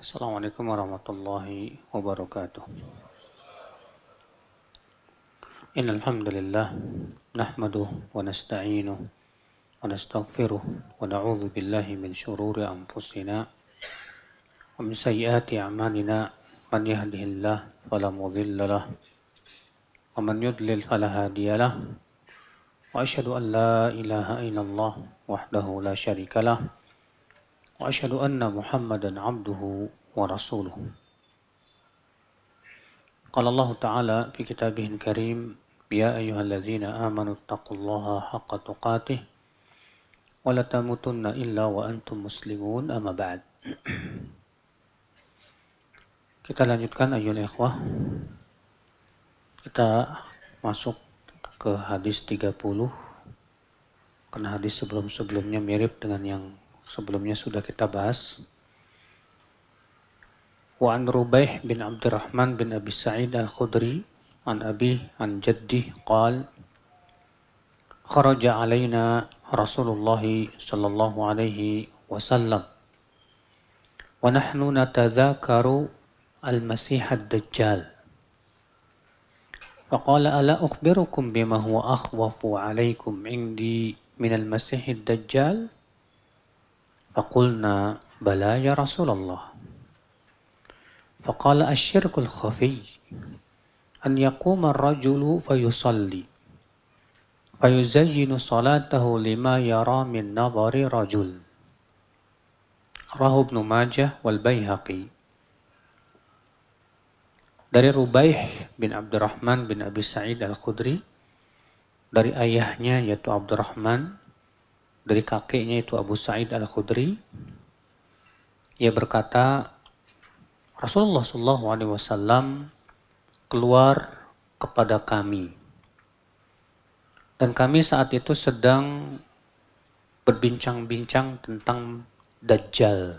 Assalamualaikum warahmatullahi wabarakatuh. Innal hamdalillah nahmaduhu wa nasta'inuhu wa nastaghfiruh wa na'udzu billahi min shururi anfusina wa min sayyiati a'malina man yahdihillahu fala mudilla lahu wa man yudlil fala hadiya lahu wa asyhadu an la ilaha illallah wahdahu la syarika lahu wa asyhadu anna Muhammadan abduhu wa rasuluhu. قال الله تعالى في كتابه الكريم يا أيها الذين آمنوا اتقوا الله حق تقاته ولا تموتن إلا وأنتم مسلمون أما بعد. Kita lanjutkan ayyul ikhwah. Kita masuk ke hadis 30. Karena hadis sebelum-sebelumnya mirip dengan yang sebelumnya sudah kita bahas. وعن ربيح بن عبد الرحمن بن أبي سعيد الخدري عن أبيه عن جده قال خرج علينا رسول الله صلى الله عليه وسلم ونحن نتذاكر المسيح الدجال فقال ألا أخبركم بما هو أخوف عليكم عندي من المسيح الدجال فقلنا بلى يا رسول الله فقال الشرك الخفي أن يقوم الرجل فيصلي فيزين صلاته لما يرى من نظر رجل رواه ابن ماجه والبيهقي. Dari Rubaih bin Abdurrahman bin Abi Sa'id al-Khudri, dari ayahnya yaitu Abdurrahman, dari kakeknya yaitu Abu Sa'id al-Khudri, ia berkata, Rasulullah SAW keluar kepada kami dan kami saat itu sedang berbincang-bincang tentang Dajjal.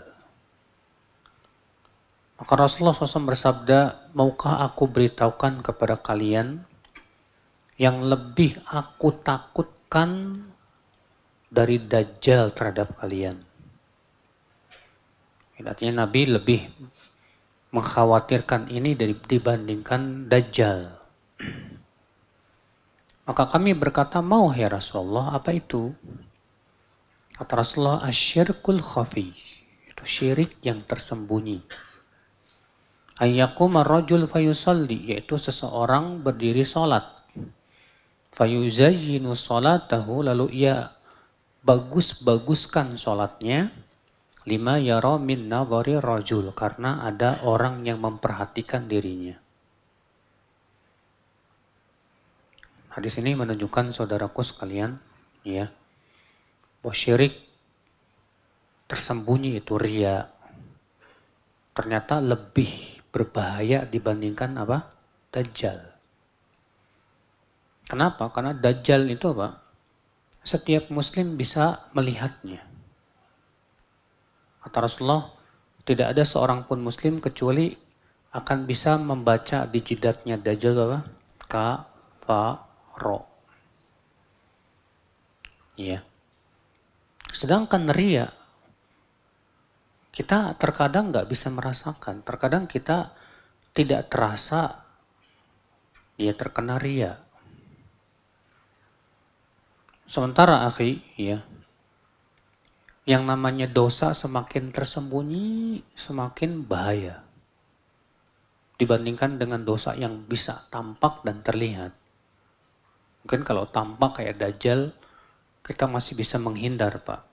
Maka Rasulullah SAW bersabda, maukah aku beritahukan kepada kalian yang lebih aku takutkan dari Dajjal terhadap kalian. Artinya Nabi lebih mengkhawatirkan ini dibandingkan Dajjal. Maka kami berkata, mau ya Rasulullah, apa itu? Kata Rasulullah, asyirkul khafi, itu syirik yang tersembunyi. Ayyakuma rajul fayusalli, yaitu seseorang berdiri sholat. Fayuzayyinu sholatahu, lalu ia bagus-baguskan sholatnya. Lima yara min nadhari rajul, karena ada orang yang memperhatikan dirinya. Hadis ini menunjukkan saudaraku sekalian, ya, bahwa syirik tersembunyi itu riya ternyata lebih berbahaya dibandingkan apa? Dajjal. Kenapa? Karena Dajjal itu apa? Setiap muslim bisa melihatnya. Kata Rasulullah, tidak ada seorang pun muslim kecuali akan bisa membaca di jidatnya Dajjal apa? Kafaro. Ya. Sedangkan riya, kita terkadang nggak bisa merasakan. Terkadang kita tidak terasa dia terkena riya. Sementara akhi, ya, yang namanya dosa semakin tersembunyi, semakin bahaya. Dibandingkan dengan dosa yang bisa tampak dan terlihat. Mungkin kalau tampak kayak Dajjal, kita masih bisa menghindar, Pak.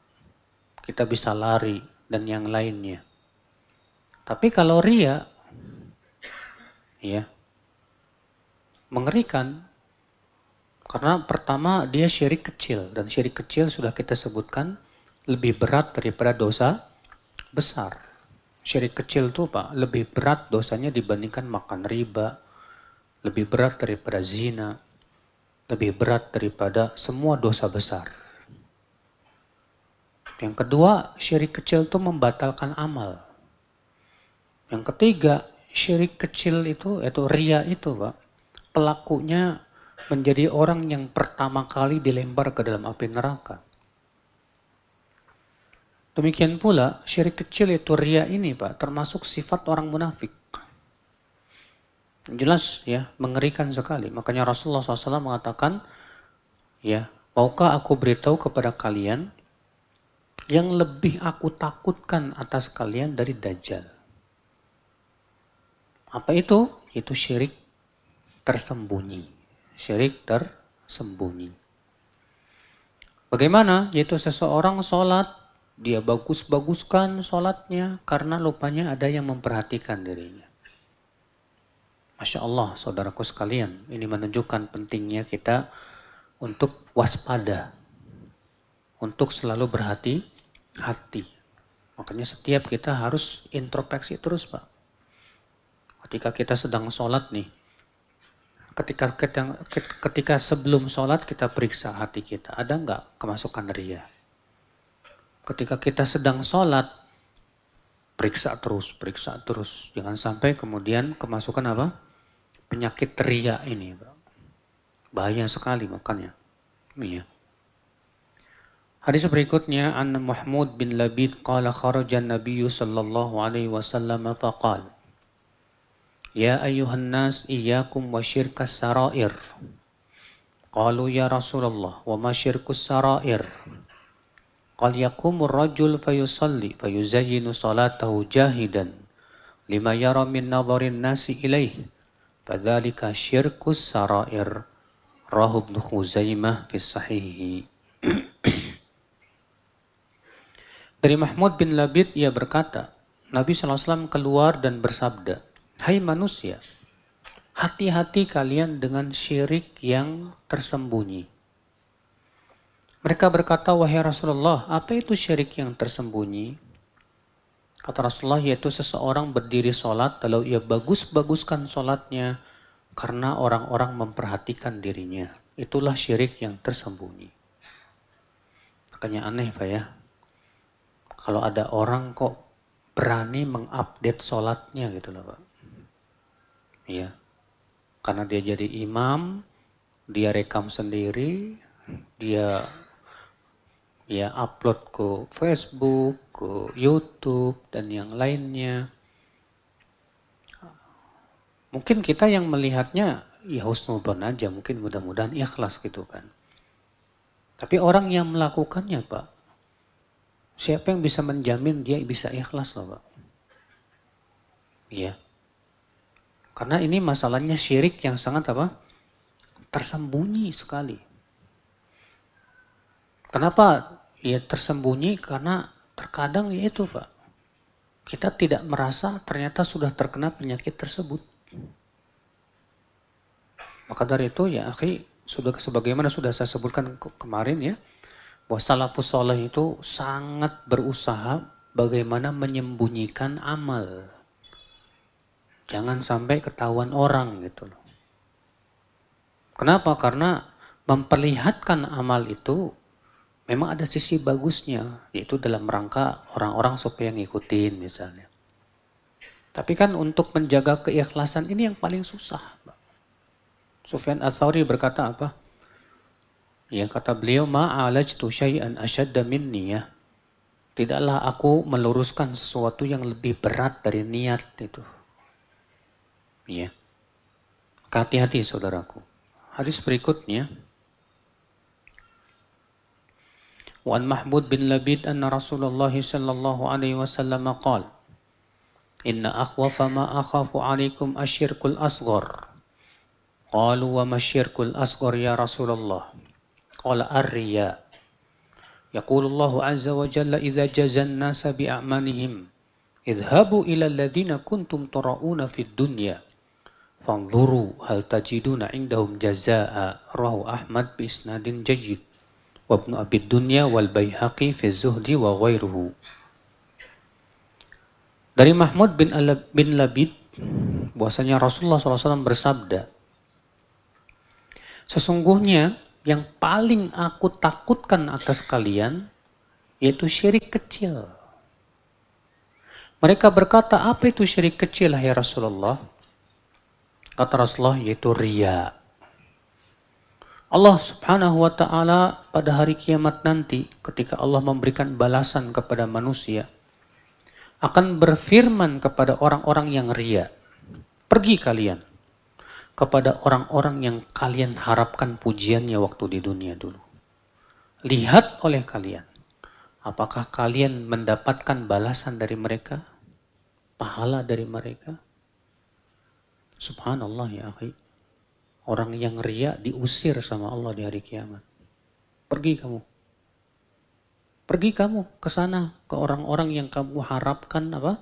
Kita bisa lari dan yang lainnya. Tapi kalau riya, ya, mengerikan. Karena pertama dia syirik kecil, dan syirik kecil sudah kita sebutkan lebih berat daripada dosa besar. Syirik kecil itu Pak, lebih berat dosanya dibandingkan makan riba, lebih berat daripada zina, lebih berat daripada semua dosa besar. Yang kedua, syirik kecil itu membatalkan amal. Yang ketiga, syirik kecil itu, yaitu riya itu Pak, pelakunya menjadi orang yang pertama kali dilempar ke dalam api neraka. Demikian pula syirik kecil itu riya ini Pak, termasuk sifat orang munafik. Jelas ya, mengerikan sekali. Makanya Rasulullah SAW mengatakan, ya, maukah aku beritahu kepada kalian yang lebih aku takutkan atas kalian dari Dajjal. Apa itu? Itu syirik tersembunyi. Syirik tersembunyi. Bagaimana? Yaitu seseorang sholat, dia bagus-baguskan sholatnya karena lupanya ada yang memperhatikan dirinya. Masya Allah, saudaraku sekalian, ini menunjukkan pentingnya kita untuk waspada, untuk selalu berhati-hati. Makanya setiap kita harus introspeksi terus, Pak. Ketika kita sedang sholat nih, ketika sebelum sholat kita periksa hati kita, ada nggak kemasukan riya? Ketika kita sedang sholat, periksa terus. Jangan sampai kemudian kemasukan apa? Penyakit riya ini, Pak. Bahaya sekali makanya. Iya. Hadis berikutnya, an Mahmud bin Labid qala kharaja an-nabiy sallallahu alaihi wasallam faqala ya ayyuhan nas iyyakum wa syirkas sarair. Qalu ya Rasulullah wa ma syirkus sarair? Qal yaqumur rajul fayusalli fayuzayyinu salatahu jahidan lima yara min nadharin nasi ilaih fadzalika syirkus sarair. Rahu Ibnu Khuzaimah fi sahihi. Dari Mahmud bin Labid ia berkata, Nabi SAW keluar dan bersabda, hai manusia, hati-hati kalian dengan syirik yang tersembunyi. Mereka berkata, wahai Rasulullah, apa itu syirik yang tersembunyi? Kata Rasulullah, yaitu seseorang berdiri sholat, lalu ia bagus-baguskan sholatnya karena orang-orang memperhatikan dirinya. Itulah syirik yang tersembunyi. Makanya aneh Pak ya, kalau ada orang kok berani mengupdate sholatnya gitu loh Pak. Iya, karena dia jadi imam, dia rekam sendiri, dia upload ke Facebook, ke YouTube, dan yang lainnya. Mungkin kita yang melihatnya, ya husnudzon aja, mungkin mudah-mudahan ikhlas gitu kan. Tapi orang yang melakukannya Pak, siapa yang bisa menjamin dia bisa ikhlas loh Pak? Iya. Karena ini masalahnya syirik yang sangat apa? Tersembunyi sekali. Kenapa? Ya tersembunyi karena terkadang ya itu Pak. Kita tidak merasa ternyata sudah terkena penyakit tersebut. Maka dari itu ya akhi, sebagaimana sudah saya sebutkan kemarin ya, bahwa salafus soleh itu sangat berusaha bagaimana menyembunyikan amal. Jangan sampai ketahuan orang gitu loh. Kenapa? Karena memperlihatkan amal itu memang ada sisi bagusnya, yaitu dalam rangka orang-orang supaya ngikutin misalnya. Tapi kan untuk menjaga keikhlasan ini yang paling susah. Sufyan Ats-Tsauri berkata apa? Ya kata beliau, ma'alajtu syai'an asyadda minni ya. Tidaklah aku meluruskan sesuatu yang lebih berat dari niat itu. Ya. Hati-hati saudaraku. Hadis berikutnya. Wa an Mahmud bin Labid anna Rasulullah sallallahu alaihi wasallam qala inna akhwafa ma akhafu alaikum asyirkul asghar. Qalu wa ma syirkul asghar ya Rasulullah? Qala ar-riya. Yaqulullahu azza wa jalla idza jazan nasa bi a'manihim idhabu ila alladhina kuntum tura'una fid dunya fanzuru hal tajiduna indahum jazaa. Rawahu Ahmad bi isnadin jayyid wa Ibnu Abi Dunya wal Baihaqi fi Zuhdi wa ghairuhu. Dari Mahmud bin Labid bahwasanya Rasulullah SAW bersabda, sesungguhnya yang paling aku takutkan atas kalian yaitu syirik kecil. Mereka berkata, apa itu syirik kecil ya Rasulullah? Kata Rasulullah, yaitu riya. Allah subhanahu wa ta'ala pada hari kiamat nanti ketika Allah memberikan balasan kepada manusia akan berfirman kepada orang-orang yang ria. Pergi kalian kepada orang-orang yang kalian harapkan pujiannya waktu di dunia dulu. Lihat oleh kalian. Apakah kalian mendapatkan balasan dari mereka? Pahala dari mereka? Subhanallah ya akhi. Orang yang ria diusir sama Allah di hari kiamat. Pergi kamu. Pergi kamu ke sana, ke orang-orang yang kamu harapkan apa?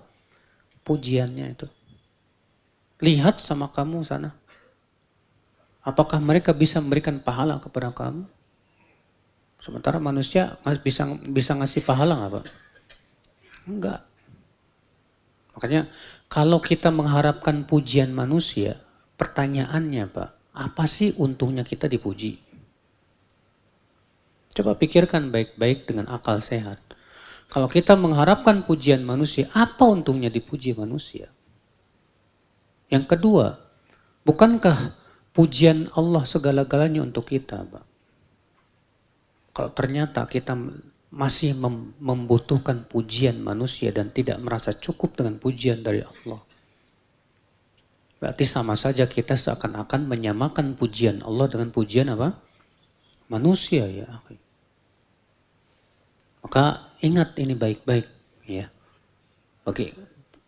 Pujiannya itu. Lihat sama kamu sana. Apakah mereka bisa memberikan pahala kepada kamu? Sementara manusia bisa ngasih pahala nggak Pak? Enggak. Makanya kalau kita mengharapkan pujian manusia, pertanyaannya Pak, apa sih untungnya kita dipuji? Coba pikirkan baik-baik dengan akal sehat. Kalau kita mengharapkan pujian manusia, apa untungnya dipuji manusia? Yang kedua, bukankah pujian Allah segala-galanya untuk kita, Pak? Kalau ternyata kita masih membutuhkan pujian manusia dan tidak merasa cukup dengan pujian dari Allah, berarti sama saja kita seakan-akan menyamakan pujian Allah dengan pujian apa? Manusia ya. Maka ingat ini baik-baik ya.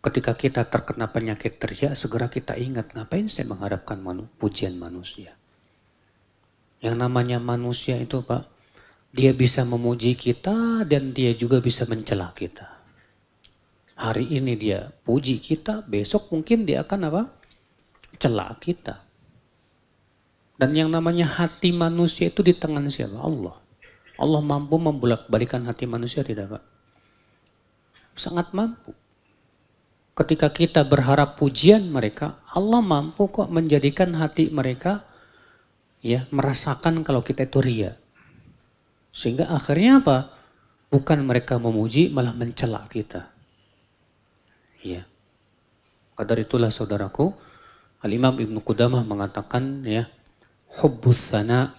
Ketika kita terkena penyakit ria, segera kita ingat ngapain saya mengharapkan pujian manusia. Yang namanya manusia itu Pak, dia bisa memuji kita dan dia juga bisa mencela kita. Hari ini dia puji kita, besok mungkin dia akan apa? Cela kita. Dan yang namanya hati manusia itu di tangan siapa? Allah. Allah mampu membolak-balikan hati manusia tidak Pak? Sangat mampu. Ketika kita berharap pujian mereka, Allah mampu kok menjadikan hati mereka ya merasakan kalau kita itu ria. Sehingga akhirnya apa? Bukan mereka memuji, malah mencela kita. Ya. Kadar itulah saudaraku, Al-Imam Ibnu Qudamah mengatakan ya, hubbus sana,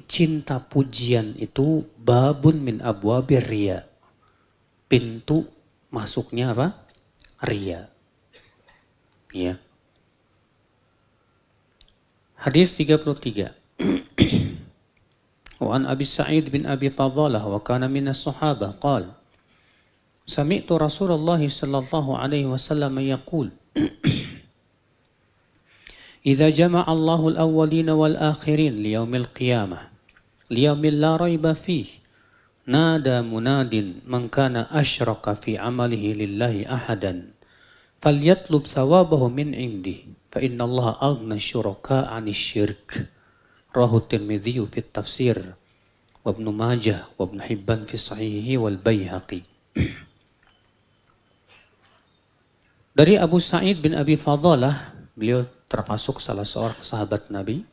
cinta pujian itu babun min abwabir riya. Pintu masuknya apa? Riya. Ya. Hadis 33. Wa an Abi Sa'id bin Abi Fadhalah wa kana min as-sahabah qala sami'tu Rasulullah sallallahu alaihi wasallam yaqul idza jama'a Allahu al-awwalina wal akhirin li yaumil qiyamah li yaumil la raiba fihi nada munadin man kana asyraka fi amalihi lillahi ahadan falyatlub thawabahu min indihi fa inna Allah aghna syuraka 'anil syirk. Rahu Tirmidzi fi tafsir wa Ibnu Majah wa Ibnu Hibban fi sahihi wal Baihaqi. Dari Abu Sa'id bin Abi Fadhalah, beliau termasuk salah seorang sahabat Nabi.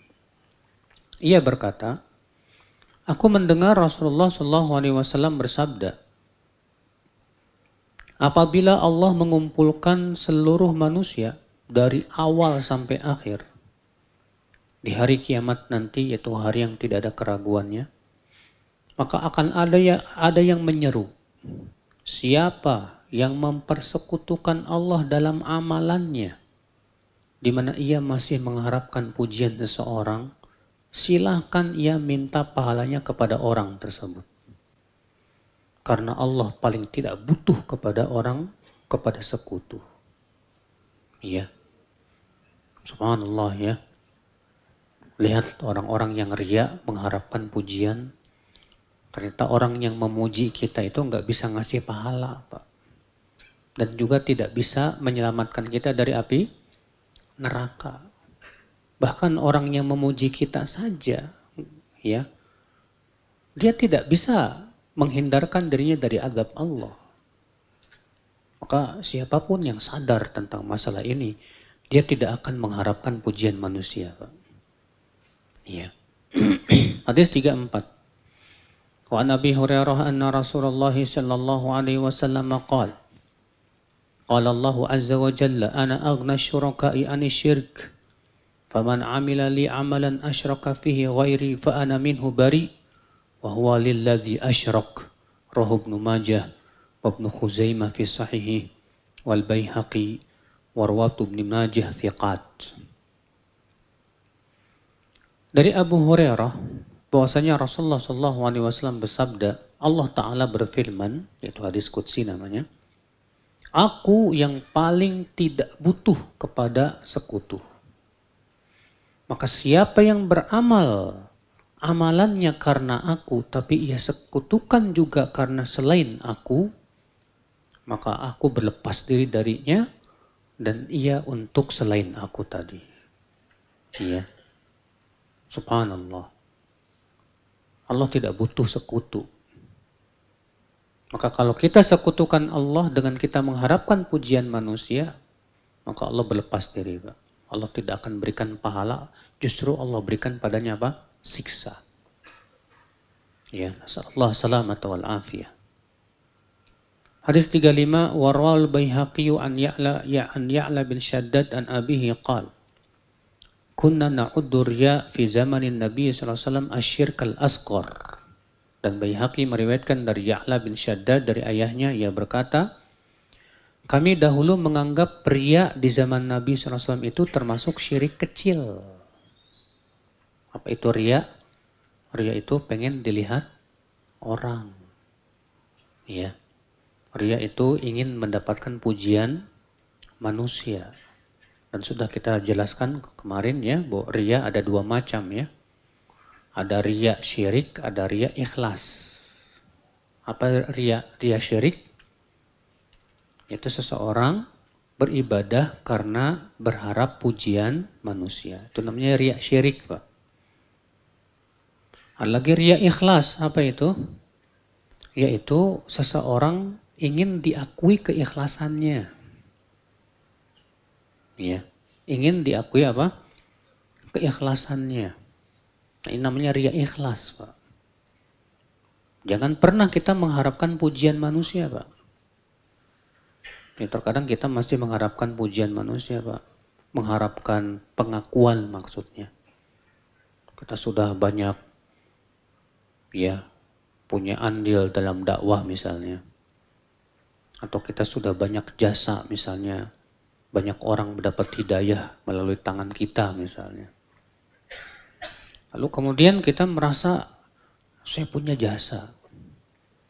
Ia berkata, aku mendengar Rasulullah SAW bersabda, apabila Allah mengumpulkan seluruh manusia dari awal sampai akhir, di hari kiamat nanti, yaitu hari yang tidak ada keraguannya, maka akan ada yang menyeru, siapa yang mempersekutukan Allah dalam amalannya, di mana ia masih mengharapkan pujian seseorang, silahkan ia minta pahalanya kepada orang tersebut. Karena Allah paling tidak butuh kepada orang, kepada sekutu. Iya. Subhanallah ya. Lihat orang-orang yang ria mengharapkan pujian. Ternyata orang yang memuji kita itu nggak bisa ngasih pahala, Pak. Dan juga tidak bisa menyelamatkan kita dari api neraka. Bahkan orang yang memuji kita saja, ya, dia tidak bisa menghindarkan dirinya dari azab Allah. Maka siapapun yang sadar tentang masalah ini, dia tidak akan mengharapkan pujian manusia, Pak. Ya. Hadis 34. Wa an Abi Hurairah anna Rasulullah sallallahu alaihi wasallam qala qala Allah azza wa jalla ana aghna syuraka'i 'ani syirk faman amila li amalan asyraka fihi ghairi fa ana minhu bari wa huwa lilladzi asyrak. Rawahu Ibnu Majah wa Ibnu Khuzaimah fi sahihi wal Baihaqi wa rawatu Ibnu Majah thiqat. Dari Abu Hurairah bahwasanya Rasulullah SAW bersabda, Allah Ta'ala berfirman, yaitu hadis qudsi namanya, aku yang paling tidak butuh kepada sekutu. Maka siapa yang beramal amalannya karena aku, tapi ia sekutukan juga karena selain aku, maka aku berlepas diri darinya dan ia untuk selain aku tadi. Iya. Subhanallah. Allah tidak butuh sekutu. Maka kalau kita sekutukan Allah dengan kita mengharapkan pujian manusia, maka Allah berlepas diri, Pak. Allah tidak akan berikan pahala, justru Allah berikan padanya apa? Siksa. Ya, nasallallahu salamata wal afiyah. Hadis 35, warwal Baihaqi an Ya'la bin Shaddad an abihi qala kunna na'uddu riya fi zamanin Nabi sallallahu alaihi wasallam asyirkal asghar. Dan Baihaqi meriwayatkan dari Ya'la bin Shaddad dari ayahnya, ia berkata, kami dahulu menganggap riya di zaman Nabi sallallahu alaihi wasallam itu termasuk syirik kecil. Apa itu riya? Riya itu pengen dilihat orang. Ya. Riya itu ingin mendapatkan pujian manusia. Dan sudah kita jelaskan kemarin ya, bahwa riya ada dua macam ya. Ada riya syirik, ada riya ikhlas. Apa riya? Riya syirik itu seseorang beribadah karena berharap pujian manusia. Itu namanya riya syirik, Pak. Ada lagi riya ikhlas, apa itu? Yaitu seseorang ingin diakui keikhlasannya. Ya, ingin diakui apa? Keikhlasannya. Nah, ini namanya riya ikhlas, Pak. Jangan pernah kita mengharapkan pujian manusia, Pak. Ya, terkadang kita masih mengharapkan pujian manusia, Pak. Mengharapkan pengakuan maksudnya. Kita sudah banyak ya punya andil dalam dakwah misalnya. Atau kita sudah banyak jasa misalnya. Banyak orang mendapat hidayah melalui tangan kita misalnya. Lalu kemudian kita merasa saya punya jasa.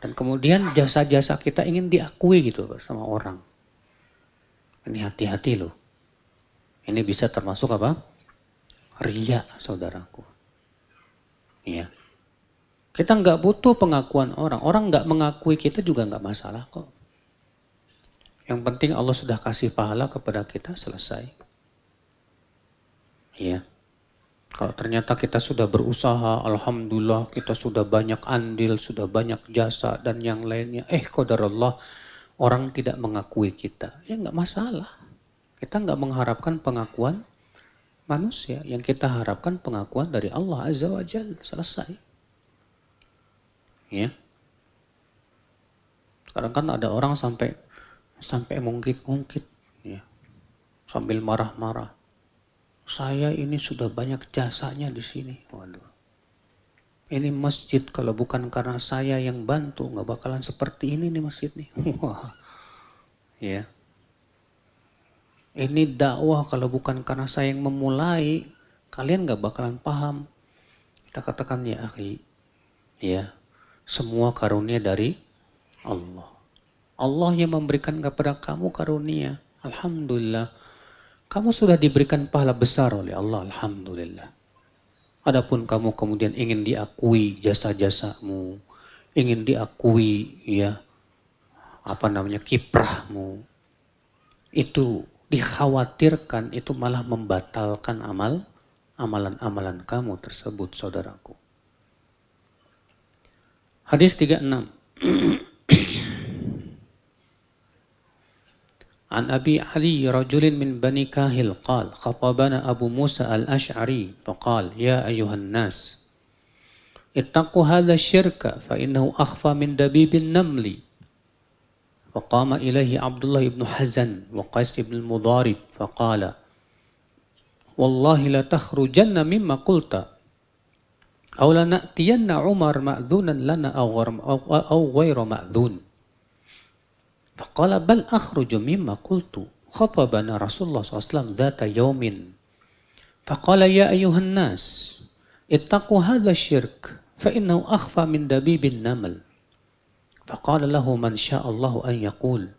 Dan kemudian jasa-jasa kita ingin diakui gitu sama orang. Ini hati-hati loh. Ini bisa termasuk apa? Riya, saudaraku. Iya. Kita nggak butuh pengakuan orang. Orang nggak mengakui kita juga nggak masalah kok. Yang penting Allah sudah kasih pahala kepada kita, selesai. Iya. Kalau ternyata kita sudah berusaha, alhamdulillah kita sudah banyak andil, sudah banyak jasa dan yang lainnya. Qadarullah orang tidak mengakui kita. Ya nggak masalah. Kita nggak mengharapkan pengakuan manusia. Yang kita harapkan pengakuan dari Allah Azza wa Jalla. Selesai. Ya. Sekarang kan ada orang sampai mungkit-mungkit, ya, sambil marah-marah. Saya ini sudah banyak jasanya di sini. Waduh. Ini masjid kalau bukan karena saya yang bantu, nggak bakalan seperti ini nih masjid nih. Wah, ya. Ini dakwah kalau bukan karena saya yang memulai, kalian nggak bakalan paham. Kita katakan ya akhi, ya, semua karunia dari Allah. Allah yang memberikan kepada kamu karunia. Alhamdulillah. Kamu sudah diberikan pahala besar oleh Allah. Alhamdulillah. Adapun kamu kemudian ingin diakui jasa-jasamu. Ingin diakui ya kiprahmu. Itu dikhawatirkan itu malah membatalkan amalan-amalan kamu tersebut, saudaraku. Hadis 36. An Abi Ali rajulin min Bani Kahil qal khatabana Abu Musa al-Ash'ari faqal ya ayuhan nas ittaqu hadha syirka fa innahu akhfa min dabibin namli. Faqama ilaihi Abdullah ibn Hazan wa Qais ibn al-Mudharib faqala wallahi la takhrujanna mimma qulta aw la na'tiyanna Umar ma'dhunan lana aw ghayra ma'dhun. Faqala bal akhruju mimma qultu. Khatabana Rasulullah SAW dhata yawmin. Faqala ya ayuhan nas, ittaqu hadha syirk, fa innahu akhfa min dabibin namal. Faqala lahu man sya'allahu an yaqul,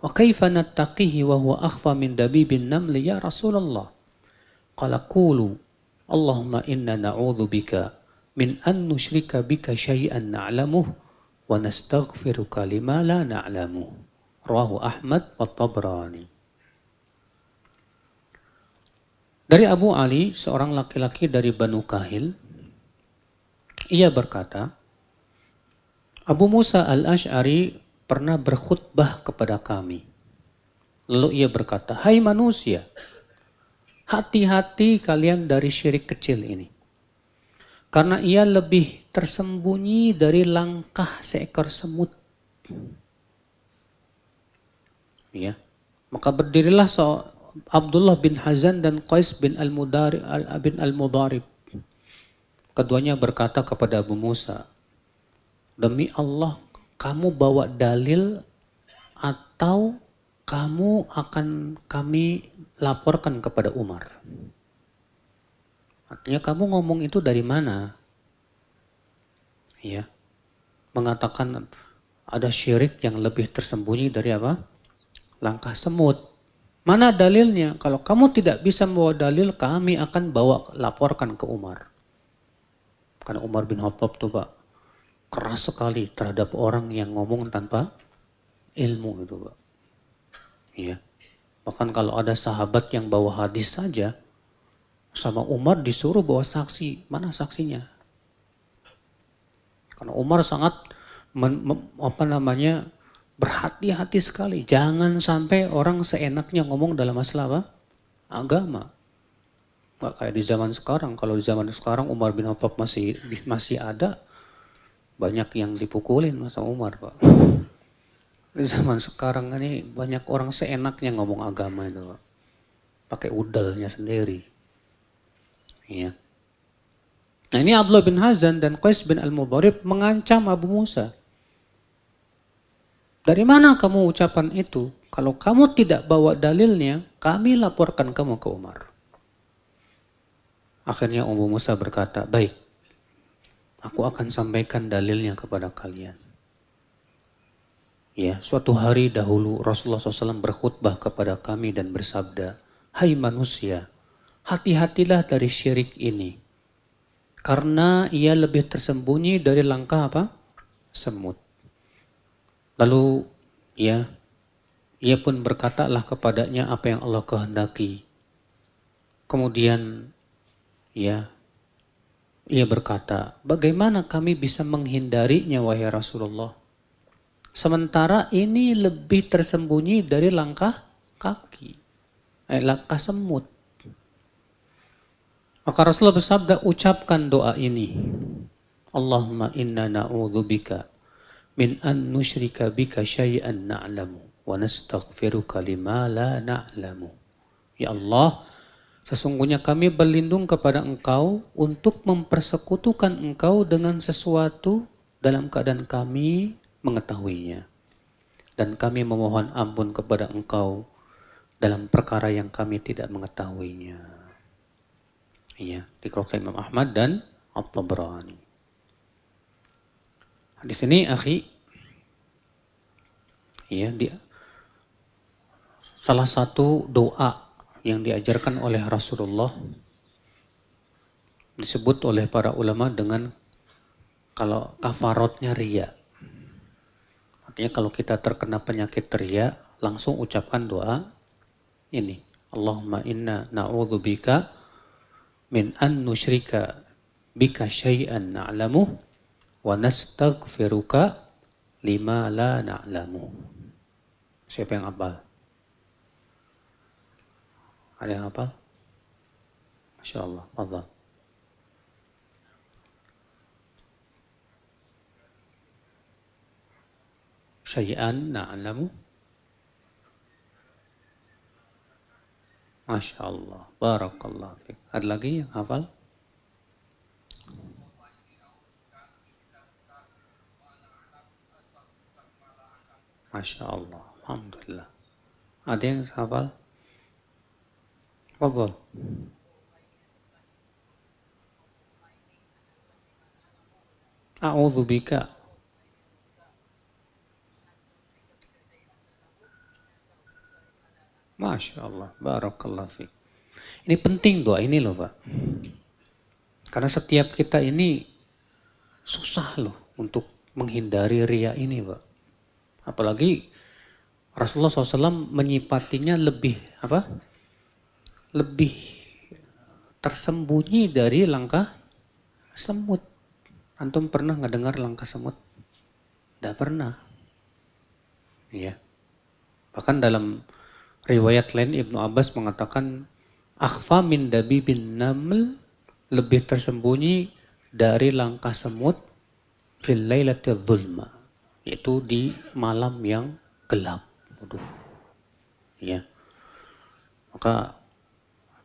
wa kaifa nattaqihi wa huwa akhfa min dabibin namli ya Rasulullah. Qala qulu, Allahumma inna na'udhu bika min an nusyrika bika syai'an na'lamuh wa nastaghfiruka lima la na'lamuh. Rawahu Ahmad wa Tabrani. Dari Abu Ali, seorang laki-laki dari Banu Kahil, ia berkata, Abu Musa al-Ash'ari pernah berkhutbah kepada kami. Lalu ia berkata, hai manusia, hati-hati kalian dari syirik kecil ini. Karena ia lebih tersembunyi dari langkah seekor semut. Ya. Maka berdirilah Abdullah bin Hazan dan Qais bin al-Mudharib. Keduanya berkata kepada Abu Musa, demi Allah, kamu bawa dalil atau kamu akan kami laporkan kepada Umar. Artinya kamu ngomong itu dari mana? Ya. Mengatakan ada syirik yang lebih tersembunyi dari apa? Langkah semut. Mana dalilnya? Kalau kamu tidak bisa membawa dalil, kami akan laporkan ke Umar. Karena Umar bin Khattab tuh Pak, keras sekali terhadap orang yang ngomong tanpa ilmu itu Pak. Iya. Bahkan kalau ada sahabat yang bawa hadis saja, sama Umar disuruh bawa saksi. Mana saksinya? Karena Umar sangat berhati-hati sekali. Jangan sampai orang seenaknya ngomong dalam masalah apa? Agama. Nggak kayak di zaman sekarang. Kalau di zaman sekarang Umar bin Khattab masih ada, banyak yang dipukulin sama Umar Pak. Di zaman sekarang ini banyak orang seenaknya ngomong agama itu Pak. Pakai udalnya sendiri. Iya. Nah ini Abdullah bin Hazan dan Qais bin al-Mudharib mengancam Abu Musa. Dari mana kamu ucapan itu? Kalau kamu tidak bawa dalilnya, kami laporkan kamu ke Umar. Akhirnya Abu Musa berkata, baik, aku akan sampaikan dalilnya kepada kalian. Ya, suatu hari dahulu Rasulullah SAW berkhutbah kepada kami dan bersabda, hai manusia, hati-hatilah dari syirik ini. Karena ia lebih tersembunyi dari langkah apa? Semut. Lalu ia pun berkatalah kepadanya apa yang Allah kehendaki. Kemudian ia berkata, bagaimana kami bisa menghindarinya wahai Rasulullah? Sementara ini lebih tersembunyi dari langkah kaki, langkah semut. Maka Rasulullah bersabda, ucapkan doa ini. Allahumma inna na'udzubika min an nusyrika bika syai'an na'lamu wa nastaghfiruka lima la na'lamu. Ya Allah, sesungguhnya kami berlindung kepada Engkau untuk mempersekutukan Engkau dengan sesuatu dalam keadaan kami mengetahuinya. Dan kami memohon ampun kepada Engkau dalam perkara yang kami tidak mengetahuinya. Iya, dikeluarkan Imam Ahmad dan At-Tabrani. Di sini, akhi, ya, salah satu doa yang diajarkan oleh Rasulullah disebut oleh para ulama dengan kalau kafaratnya riya. Artinya kalau kita terkena penyakit riya, langsung ucapkan doa ini. Allahumma inna na'udzubika min an nusyrika bika syai'an na'lamuh wa nastaghfiruka lima la na'lamu. Siapa yang hafal? Ada yang hafal? Masya Allah. Allah. Syai'an na'lamu Masya Allah. Barakallah fiik. Ada lagi yang hafal? Masya Allah. Alhamdulillah. Ada yang hafal? Fadhal. A'udzu bika. Masya Allah. Barakallah fiik. Ini penting doa ini loh Pak. Karena setiap kita ini susah loh untuk menghindari ria ini Pak. Apalagi Rasulullah SAW menyipatinya lebih apa? Lebih tersembunyi dari langkah semut. Antum pernah nggak dengar langkah semut? Tidak pernah. Ya. Bahkan dalam riwayat lain Ibnu Abbas mengatakan akhfa min dabibin naml, lebih tersembunyi dari langkah semut fil lailatil dhulma, yaitu di malam yang gelap. Waduh. Ya. Maka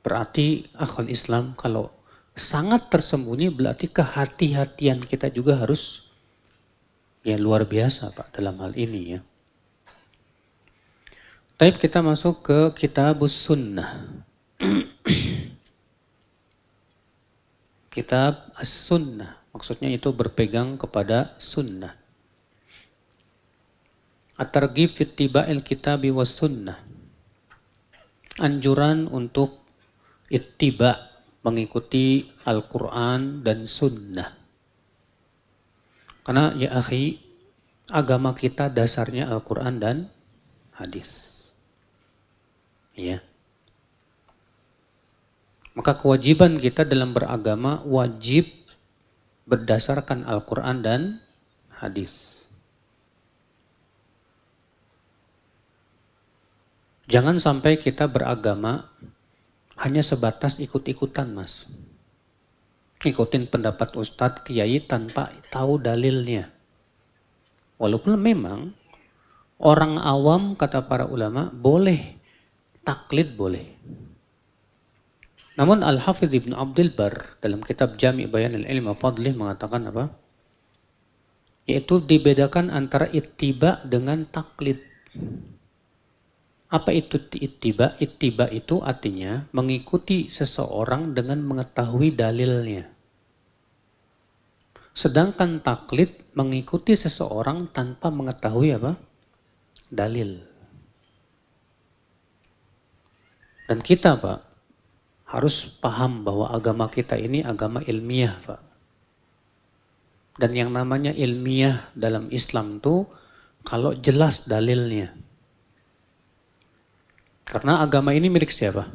berarti akal Islam kalau sangat tersembunyi berarti kehati-hatian kita juga harus ya luar biasa Pak dalam hal ini ya. Baik, kita masuk ke Kitabus Sunnah. Kitab As-Sunnah, maksudnya itu berpegang kepada sunnah. At-Targhib fi ittiba'il kitabi was sunnah. Anjuran untuk ittiba, mengikuti Al-Quran dan sunnah. Karena ya akhi, agama kita dasarnya Al-Quran dan hadis. Ya. Maka kewajiban kita dalam beragama wajib berdasarkan Al-Quran dan hadis. Jangan sampai kita beragama hanya sebatas ikut-ikutan Mas. Ikutin pendapat ustadz, kiai tanpa tahu dalilnya. Walaupun memang orang awam kata para ulama boleh, taklid boleh. Namun Al-Hafidh Ibn Abdul Bar dalam kitab Jami' Bayan al-Ilm wa Fadlih mengatakan apa? Yaitu dibedakan antara ittiba dengan taklid. Apa itu ittiba? Ittiba itu artinya mengikuti seseorang dengan mengetahui dalilnya. Sedangkan taklid mengikuti seseorang tanpa mengetahui apa? Dalil. Dan kita Pak, harus paham bahwa agama kita ini agama ilmiah Pak. Dan yang namanya ilmiah dalam Islam tuh kalau jelas dalilnya. Karena agama ini milik siapa?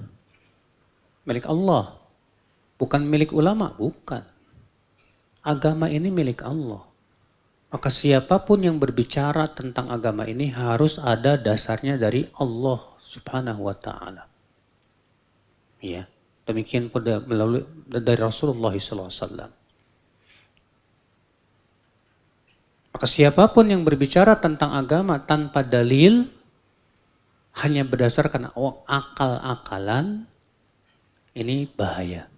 Milik Allah. Bukan milik ulama, bukan. Agama ini milik Allah. Maka siapapun yang berbicara tentang agama ini harus ada dasarnya dari Allah Subhanahu wa Ta'ala. Ya, demikian pada melalui dari Rasulullah SAW. Maka siapapun yang berbicara tentang agama tanpa dalil, hanya berdasarkan akal-akalan, ini bahaya.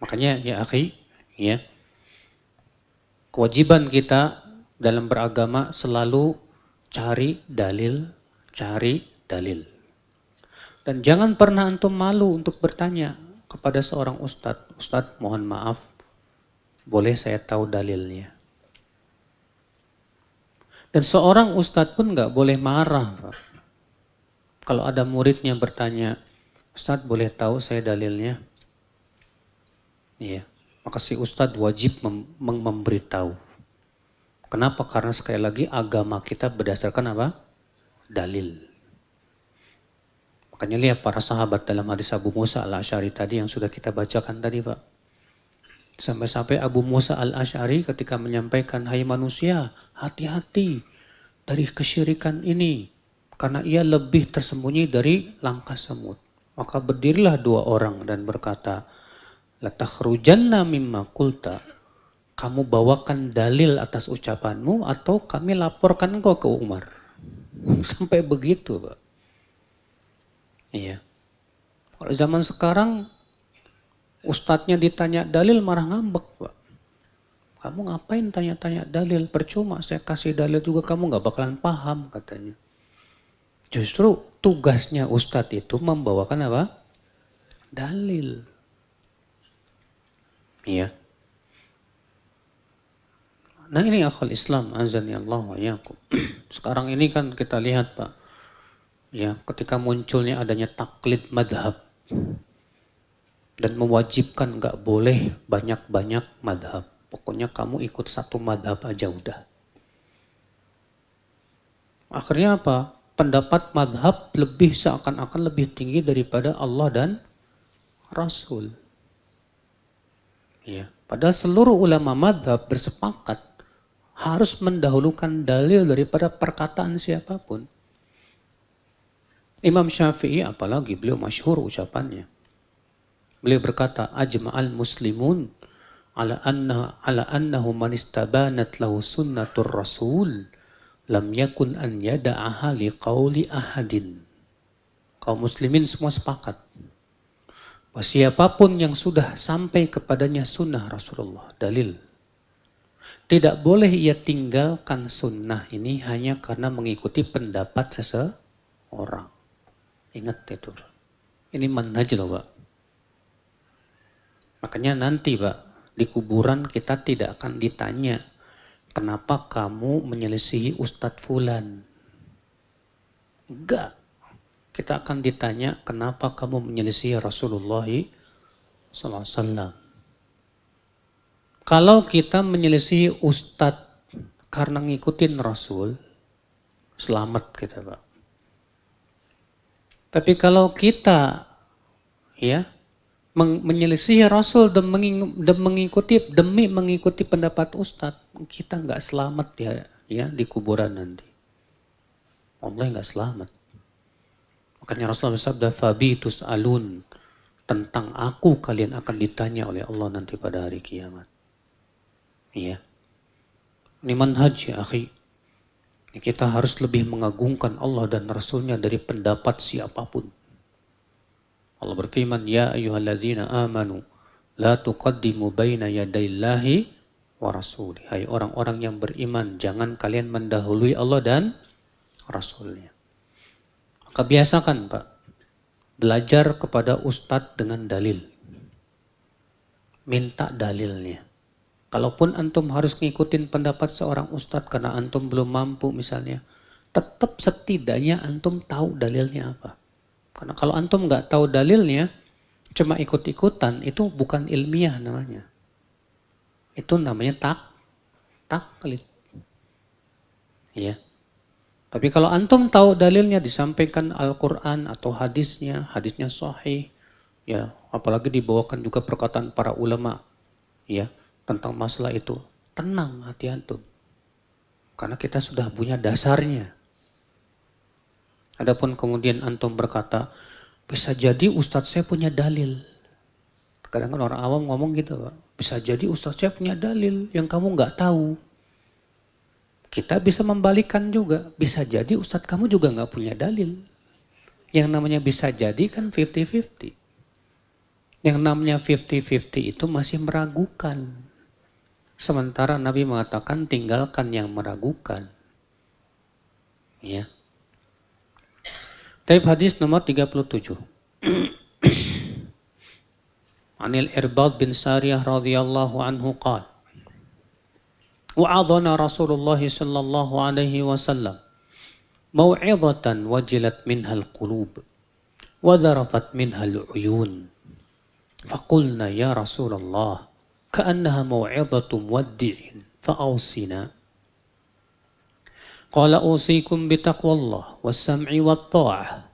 Makanya ya akhi, ya, kewajiban kita dalam beragama selalu cari dalil, cari dalil. Dan jangan pernah antum malu untuk bertanya kepada seorang ustadz, Ustadz mohon maaf, boleh saya tahu dalilnya? Dan seorang ustadz pun nggak boleh marah Pak. Kalau ada muridnya bertanya, Ustadz boleh tahu saya dalilnya? Iya, maka si ustadz wajib memberitahu. Kenapa? Karena sekali lagi agama kita berdasarkan apa? Dalil. Makanya lihat para sahabat dalam hadis Abu Musa al-Asy'ari tadi yang sudah kita bacakan tadi Pak. Sampai-sampai Abu Musa al-Asy'ari ketika menyampaikan, hai manusia, hati-hati dari kesyirikan ini. Karena ia lebih tersembunyi dari langkah semut. Maka berdirilah dua orang dan berkata, latakhrujanna mimma qulta. Kamu bawakan dalil atas ucapanmu atau kami laporkan engkau ke Umar. Sampai begitu Pak. Iya. Kalau zaman sekarang ustadznya ditanya dalil marah ngambek, Pak. Kamu ngapain tanya-tanya dalil? Percuma saya kasih dalil juga kamu nggak bakalan paham katanya. Justru tugasnya ustadz itu membawakan apa? Dalil. Iya. Nah ini akhwal Islam, azani Allah wa yakum. Sekarang ini kan kita lihat Pak, ya ketika munculnya adanya taklid madhab dan mewajibkan nggak boleh banyak-banyak madhab. Pokoknya kamu ikut satu madhab aja udah. Akhirnya apa? Pendapat madhab lebih seakan-akan lebih tinggi daripada Allah dan Rasul. Ya. Padahal seluruh ulama madhab bersepakat harus mendahulukan dalil daripada perkataan siapapun. Imam Syafi'i apalagi beliau masyhur ucapannya. Beliau berkata, ajma'al muslimun ala annahu man istabanat lahu sunnatur rasul lam yakun an yada'aha liqauli ahadin. Kaum muslimin semua sepakat bahwa siapapun yang sudah sampai kepadanya sunnah Rasulullah, dalil, tidak boleh ia tinggalkan sunnah ini hanya karena mengikuti pendapat seseorang. Ingat itu. Ini manhaj loh Pak. Makanya nanti Pak, di kuburan kita tidak akan ditanya, kenapa kamu menyelisihi Ustadz Fulan? Enggak. Kita akan ditanya, kenapa kamu menyelisihi Rasulullah SAW? Kalau kita menyelisihi Ustadz karena ngikutin Rasul, selamat kita Pak. Tapi kalau kita ya menyelisihi Rasul demi mengikuti pendapat Ustadz, kita nggak selamat ya di kuburan nanti. Allah nggak selamat. Makanya Rasulullah bersabda, "Fabi tus'alun." Tentang aku kalian akan ditanya oleh Allah nanti pada hari kiamat. Iya. Ini manhaj ya akhi. Kita harus lebih mengagungkan Allah dan Rasulnya dari pendapat siapapun. Allah berfirman, ya ayyuhalladzina amanu la tuqaddimu baina yadayillahi wa rasulih. Hai orang-orang yang beriman, jangan kalian mendahului Allah dan Rasulnya. Maka biasakan Pak, belajar kepada ustadz dengan dalil. Minta dalilnya. Kalaupun antum harus ngikutin pendapat seorang ustadz karena antum belum mampu misalnya, tetap setidaknya antum tahu dalilnya apa. Karena kalau antum nggak tahu dalilnya, cuma ikut-ikutan, itu bukan ilmiah namanya. Itu namanya taklid. Ya. Tapi kalau antum tahu dalilnya, disampaikan Al-Quran atau hadisnya sahih, ya, apalagi dibawakan juga perkataan para ulama, ya, tentang masalah itu, tenang hati antum. Karena kita sudah punya dasarnya. Adapun kemudian antum berkata, bisa jadi ustadz saya punya dalil. Kadang-kadang orang awam ngomong gitu Pak. Bisa jadi ustadz saya punya dalil yang kamu nggak tahu. Kita bisa membalikkan juga. Bisa jadi ustadz kamu juga nggak punya dalil. Yang namanya bisa jadi kan 50-50. Yang namanya 50-50 itu masih meragukan. Sementara Nabi mengatakan tinggalkan yang meragukan. Ya. Taib hadis nomor 37. Anil Irbad bin Sariyah radhiyallahu anhu qala wa'adhana Rasulullah sallallahu alaihi wasallam mau'izatan wajilat minha al-qulub wa dharafat minha al-uyun. Faqulna ya Rasulullah ka'annaha mau'izatu muwaddi'in fa'awsina. Qala usikum bitaqwallah was-sam'i wat-tha'ah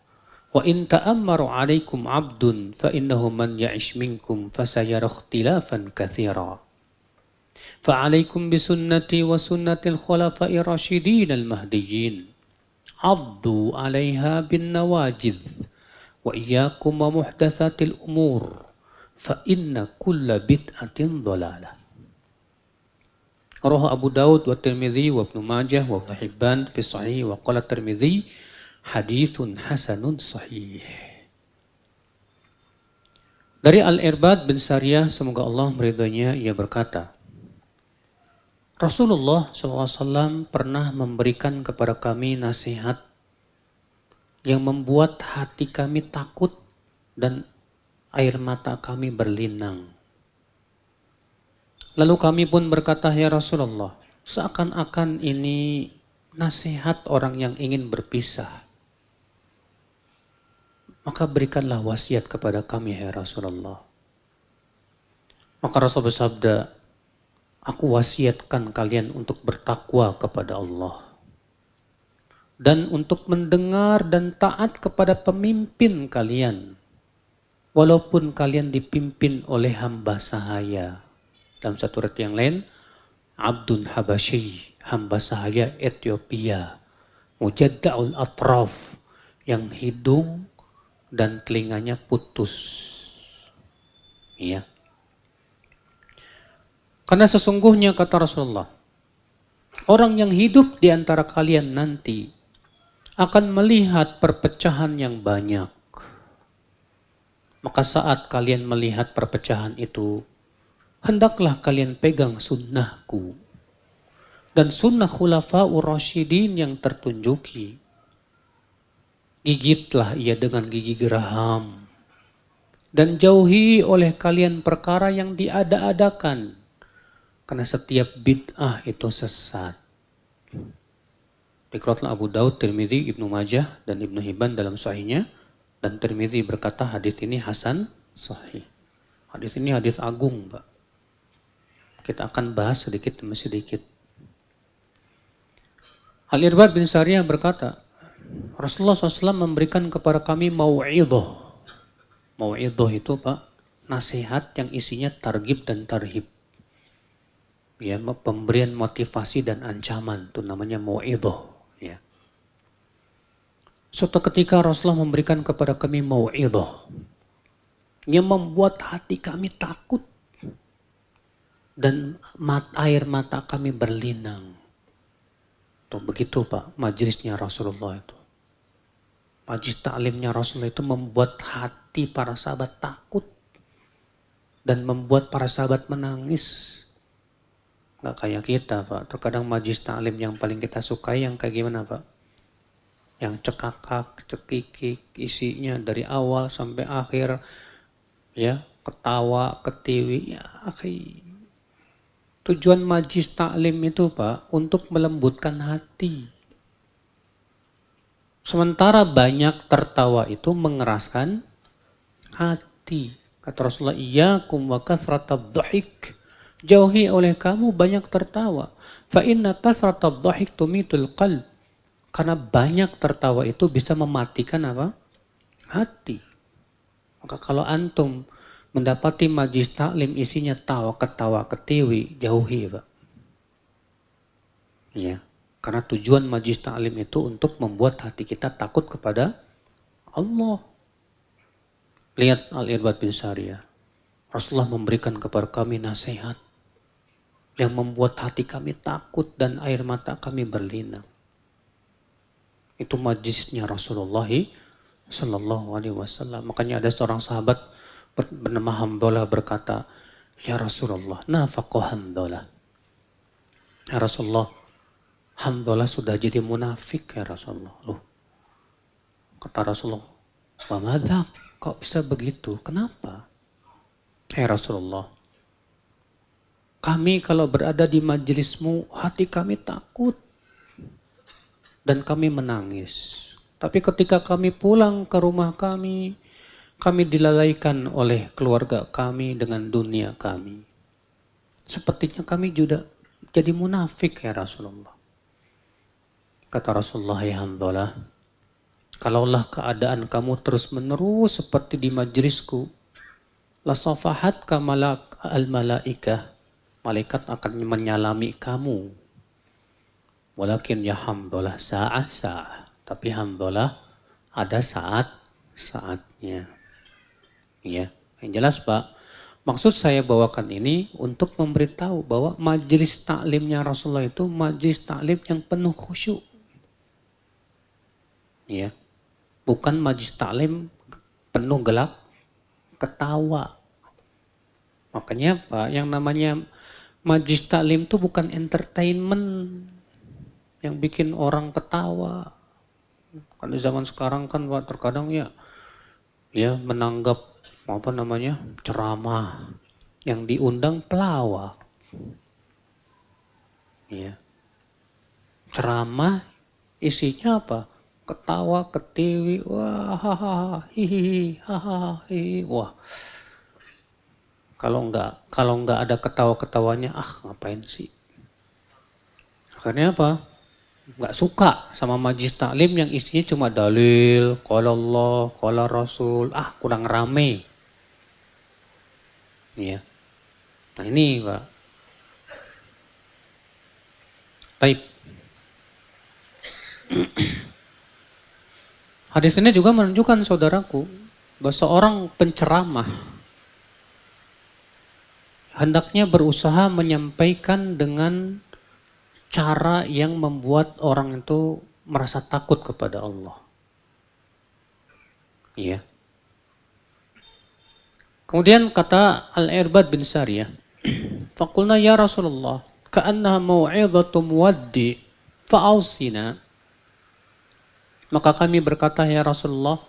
wa in ta'ammaru 'alaikum 'abdun fa innahu man ya'ish minkum fasayara ikhtilafan katsira. فعليكم بسنتي وسنة الخلفاء الراشدين المهديين عضوا عليها بالنواجذ وإياكم ومحدثات الأمور فإن كل بدعة ضلالة. رواه أبو داود والترمذي وابن ماجه وابن حبان في الصحيح وقال الترمذي حديث حسن صحيح. Dari Al-Irbad bin Sariyah, semoga Allah meridhoinya, ia berkata, Rasulullah SAW pernah memberikan kepada kami nasihat yang membuat hati kami takut dan air mata kami berlinang. Lalu kami pun berkata, ya Rasulullah, seakan-akan ini nasihat orang yang ingin berpisah. Maka berikanlah wasiat kepada kami, ya Rasulullah. Maka Rasul bersabda, aku wasiatkan kalian untuk bertakwa kepada Allah. Dan untuk mendengar dan taat kepada pemimpin kalian. Walaupun kalian dipimpin oleh hamba sahaya. Dalam satu ayat yang lain, Abdun Habasyi, hamba sahaya Ethiopia. Mujadda'ul atraf, yang hidung dan telinganya putus. Ya. Karena sesungguhnya kata Rasulullah, orang yang hidup di antara kalian nanti akan melihat perpecahan yang banyak. Maka saat kalian melihat perpecahan itu, hendaklah kalian pegang sunnahku dan sunnah khulafa'ur rasyidin yang tertunjuki. Gigitlah ia dengan gigi geraham dan jauhi oleh kalian perkara yang diada-adakan, karena setiap bid'ah itu sesat. Dikeluarkan Abu Daud, Tirmidzi, Ibnu Majah, dan Ibnu Hibban dalam sahihnya. Dan Tirmidzi berkata hadis ini hasan sahih. Hadis ini hadis agung, Pak. Kita akan bahas sedikit demi sedikit. Al-Irbad bin Sariyah berkata, Rasulullah SAW memberikan kepada kami mau'idhah. Mau'idhah itu, Pak, nasihat yang isinya targhib dan tarhib. Ya, pemberian motivasi dan ancaman, itu namanya mau'idhah. Ya. Suatu ketika Rasulullah memberikan kepada kami mau'idhah yang membuat hati kami takut dan air mata kami berlinang. Tuh begitu, Pak, majelisnya Rasulullah itu. Majlis ta'limnya Rasulullah itu membuat hati para sahabat takut dan membuat para sahabat menangis. Nggak kayak kita, Pak. Terkadang majlis ta'lim yang paling kita sukai yang kayak gimana, Pak? Yang cekakak, cekikik, isinya dari awal sampai akhir, ya, ketawa, ketiwi, ya, tujuan majlis ta'lim itu, Pak, untuk melembutkan hati. Sementara banyak tertawa itu mengeraskan hati. Kata Rasulullah, iyyakum wa kathratadh dhahik. Jauhi oleh kamu banyak tertawa. Fa inna kathratadh dhahik tumitul qalb. Karena banyak tertawa itu bisa mematikan apa? Hati. Maka kalau antum mendapati majlis taklim isinya tawa ketawa ketiwi, jauhi, Pak. Ya. Karena tujuan majlis taklim itu untuk membuat hati kita takut kepada Allah. Lihat Al-Irbad bin Sariyah. Rasulullah memberikan kepada kami nasihat yang membuat hati kami takut dan air mata kami berlinang. Itu majlisnya Rasulullah Sallallahu Alaihi Wasallam. Makanya ada seorang sahabat bernama Hamdalah berkata, ya Rasulullah, nafaqah Hamdalah. Ya Rasulullah, Hamdalah sudah jadi munafik, ya Rasulullah. Loh, kata Rasulullah, wa madza? Kok bisa begitu? Kenapa? Ya Rasulullah, kami kalau berada di majelismu, hati kami takut dan kami menangis. Tapi ketika kami pulang ke rumah kami dilalaikan oleh keluarga kami dengan dunia kami. Sepertinya kami juga jadi munafik, ya Rasulullah. Kata Rasulullah, ya Hamdalah, kalaulah keadaan kamu terus menerus seperti di majlisku, la safahat kamalak al-malaikah, malaikat akan menyalami kamu. Walakin ya Hamdalah sa'ah. Tapi Hamdalah ada saatnya. Ya, yang jelas, Pak, maksud saya bawakan ini untuk memberitahu bahwa majelis taklimnya Rasulullah itu majelis taklim yang penuh khusyuk. Ya, bukan majelis taklim penuh gelak ketawa. Makanya Pak, yang namanya majlis taklim itu bukan entertainment yang bikin orang ketawa. Kalau zaman sekarang kan Pak terkadang ya menanggap ceramah yang diundang pelawak. Ya. Ceramah isinya apa? Ketawa, ketiwi, wah, hahaha, hihihi, hahaha, hihi. Wah, kalau nggak ada ketawa-ketawanya, ngapain sih? Akhirnya apa? Nggak suka sama majlis taklim yang isinya cuma dalil, qala Allah, qala Rasul, kurang rame. Ya. Nah ini Pak. Taib. Hadis ini juga menunjukkan saudaraku bahwa seorang penceramah hendaknya berusaha menyampaikan dengan cara yang membuat orang itu merasa takut kepada Allah. Iya. Kemudian kata Al-Irbad bin Sariyah, faqulna ya Rasulullah, ka'annaha mau'izatu muwaddi fa'ausina. Maka kami berkata, ya Rasulullah,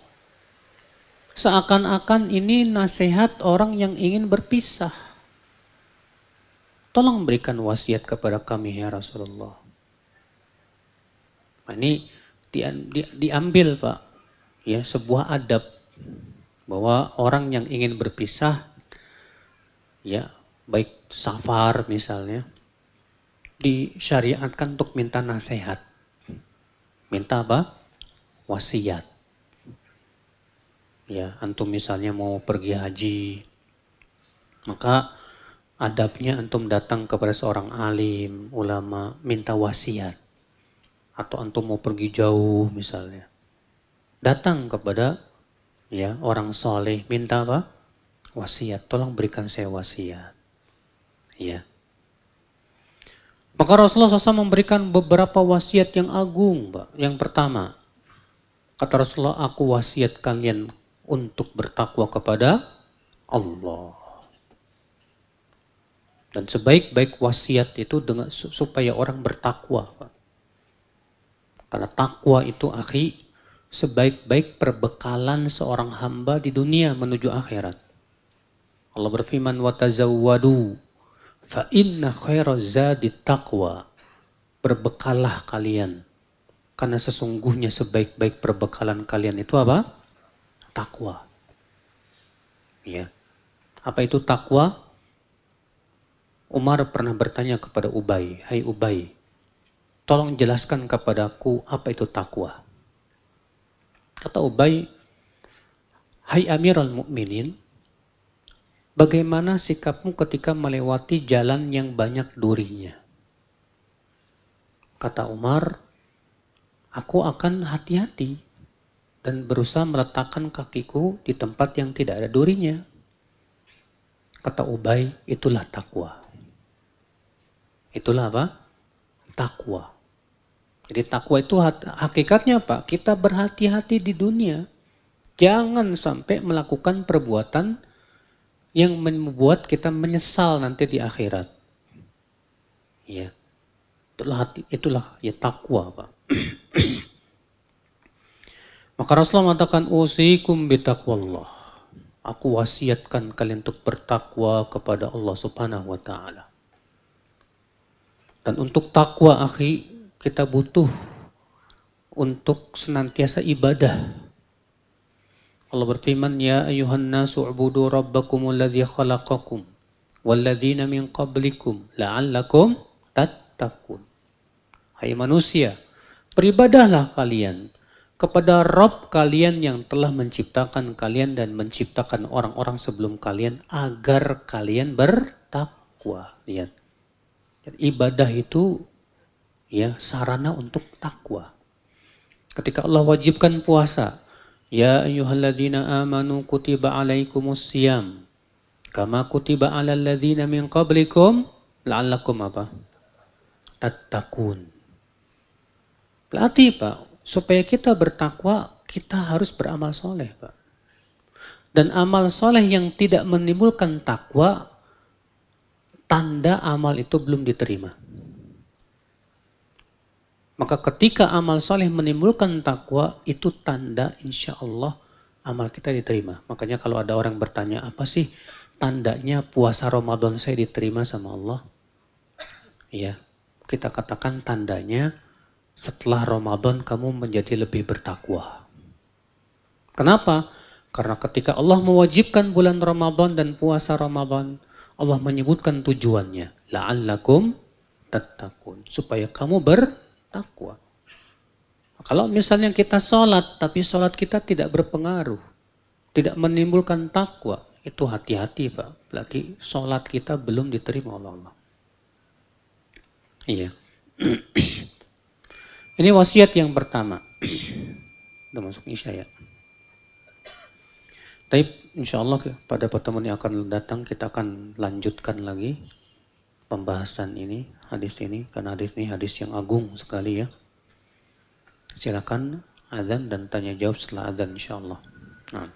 seakan-akan ini nasihat orang yang ingin berpisah. Tolong berikan wasiat kepada kami ya Rasulullah. Nah, ini diambil Pak, ya sebuah adab bahwa orang yang ingin berpisah, ya baik safar misalnya, disyariatkan untuk minta nasihat. Minta apa? Wasiat. Ya, antum misalnya mau pergi haji, maka adabnya antum datang kepada seorang alim, ulama, minta wasiat. Atau antum mau pergi jauh misalnya, datang kepada orang soleh, minta apa? Wasiat. Tolong berikan saya wasiat. Ya. Maka Rasulullah SAW memberikan beberapa wasiat yang agung, Pak. Yang pertama, kata Rasulullah, aku wasiat kalian untuk bertakwa kepada Allah. Dan sebaik-baik wasiat itu supaya orang bertakwa, Pak. Karena takwa itu sebaik-baik perbekalan seorang hamba di dunia menuju akhirat. Allah berfirman, وَتَزَوَّدُوا فَإِنَّ خَيْرَ الزَّادِ التَّقْوَى. Berbekalah kalian, karena sesungguhnya sebaik-baik perbekalan kalian itu apa? Takwa. Ya. Apa itu takwa? Umar pernah bertanya kepada Ubay, hai Ubay, tolong jelaskan kepadaku apa itu takwa. Kata Ubay, hai Amirul Mukminin, bagaimana sikapmu ketika melewati jalan yang banyak durinya? Kata Umar, aku akan hati-hati dan berusaha meletakkan kakiku di tempat yang tidak ada durinya. Kata Ubay, itulah takwa. Itulah apa? Takwa. Jadi takwa itu hakikatnya apa? Kita berhati-hati di dunia. Jangan sampai melakukan perbuatan yang membuat kita menyesal nanti di akhirat. Ya. Itulah takwa, Pak. Maka Rasulullah mengatakan, usikum bitaqwallah. Aku wasiatkan kalian untuk bertakwa kepada Allah Subhanahu wa taala. Dan untuk takwa, akhi, kita butuh untuk senantiasa ibadah. Allah berfirman, ya ayuhan nasu ubudu rabbakumul ladzi khalaqakum walladzina min qablikum la'allakum tattaqun. Hai manusia, beribadahlah kalian kepada Rabb kalian yang telah menciptakan kalian dan menciptakan orang-orang sebelum kalian agar kalian bertakwa. Lihat. Ibadah itu sarana untuk takwa. Ketika Allah wajibkan puasa, ya ayyuhalladzina amanu kutiba alaikumus siyam kama kutiba alal ladzina min qablikum la'allakum apa? Tattaqun. Berarti Pak, supaya kita bertakwa, kita harus beramal soleh Pak. Dan amal soleh yang tidak menimbulkan takwa, tanda amal itu belum diterima. Maka ketika amal soleh menimbulkan takwa, itu tanda insya Allah amal kita diterima. Makanya kalau ada orang bertanya, apa sih tandanya puasa Ramadan saya diterima sama Allah? Ya, kita katakan tandanya setelah Ramadan kamu menjadi lebih bertakwa. Kenapa? Karena ketika Allah mewajibkan bulan Ramadan dan puasa Ramadan, Allah menyebutkan tujuannya. La'allakum tattaqun. Supaya kamu bertakwa. Kalau misalnya kita sholat, tapi sholat kita tidak berpengaruh, tidak menimbulkan takwa, itu hati-hati Pak. Apalagi sholat kita belum diterima oleh Allah. Iya. Ini wasiat yang pertama. Udah masuk Isya ya. Tapi insya Allah pada pertemuan yang akan datang kita akan lanjutkan lagi pembahasan ini, hadis ini. Karena hadis ini hadis yang agung sekali ya. Silakan azan dan tanya jawab setelah azan insya Allah. Nah.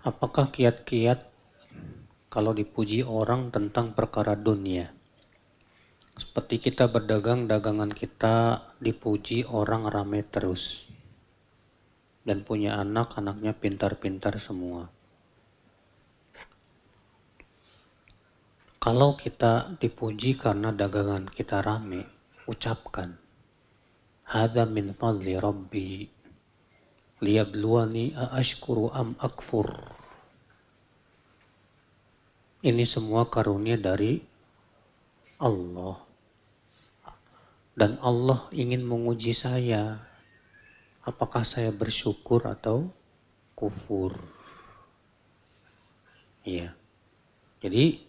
Apakah kiat-kiat kalau dipuji orang tentang perkara dunia? Seperti kita berdagang, dagangan kita dipuji orang ramai terus. Dan punya anak, anaknya pintar-pintar semua. Kalau kita dipuji karena dagangan kita ramai, ucapkan, Hadza min fadli Rabbi, liyabluwani aashkuru am akfur. Ini semua karunia dari Allah. Dan Allah ingin menguji saya. Apakah saya bersyukur atau kufur? Iya. Jadi,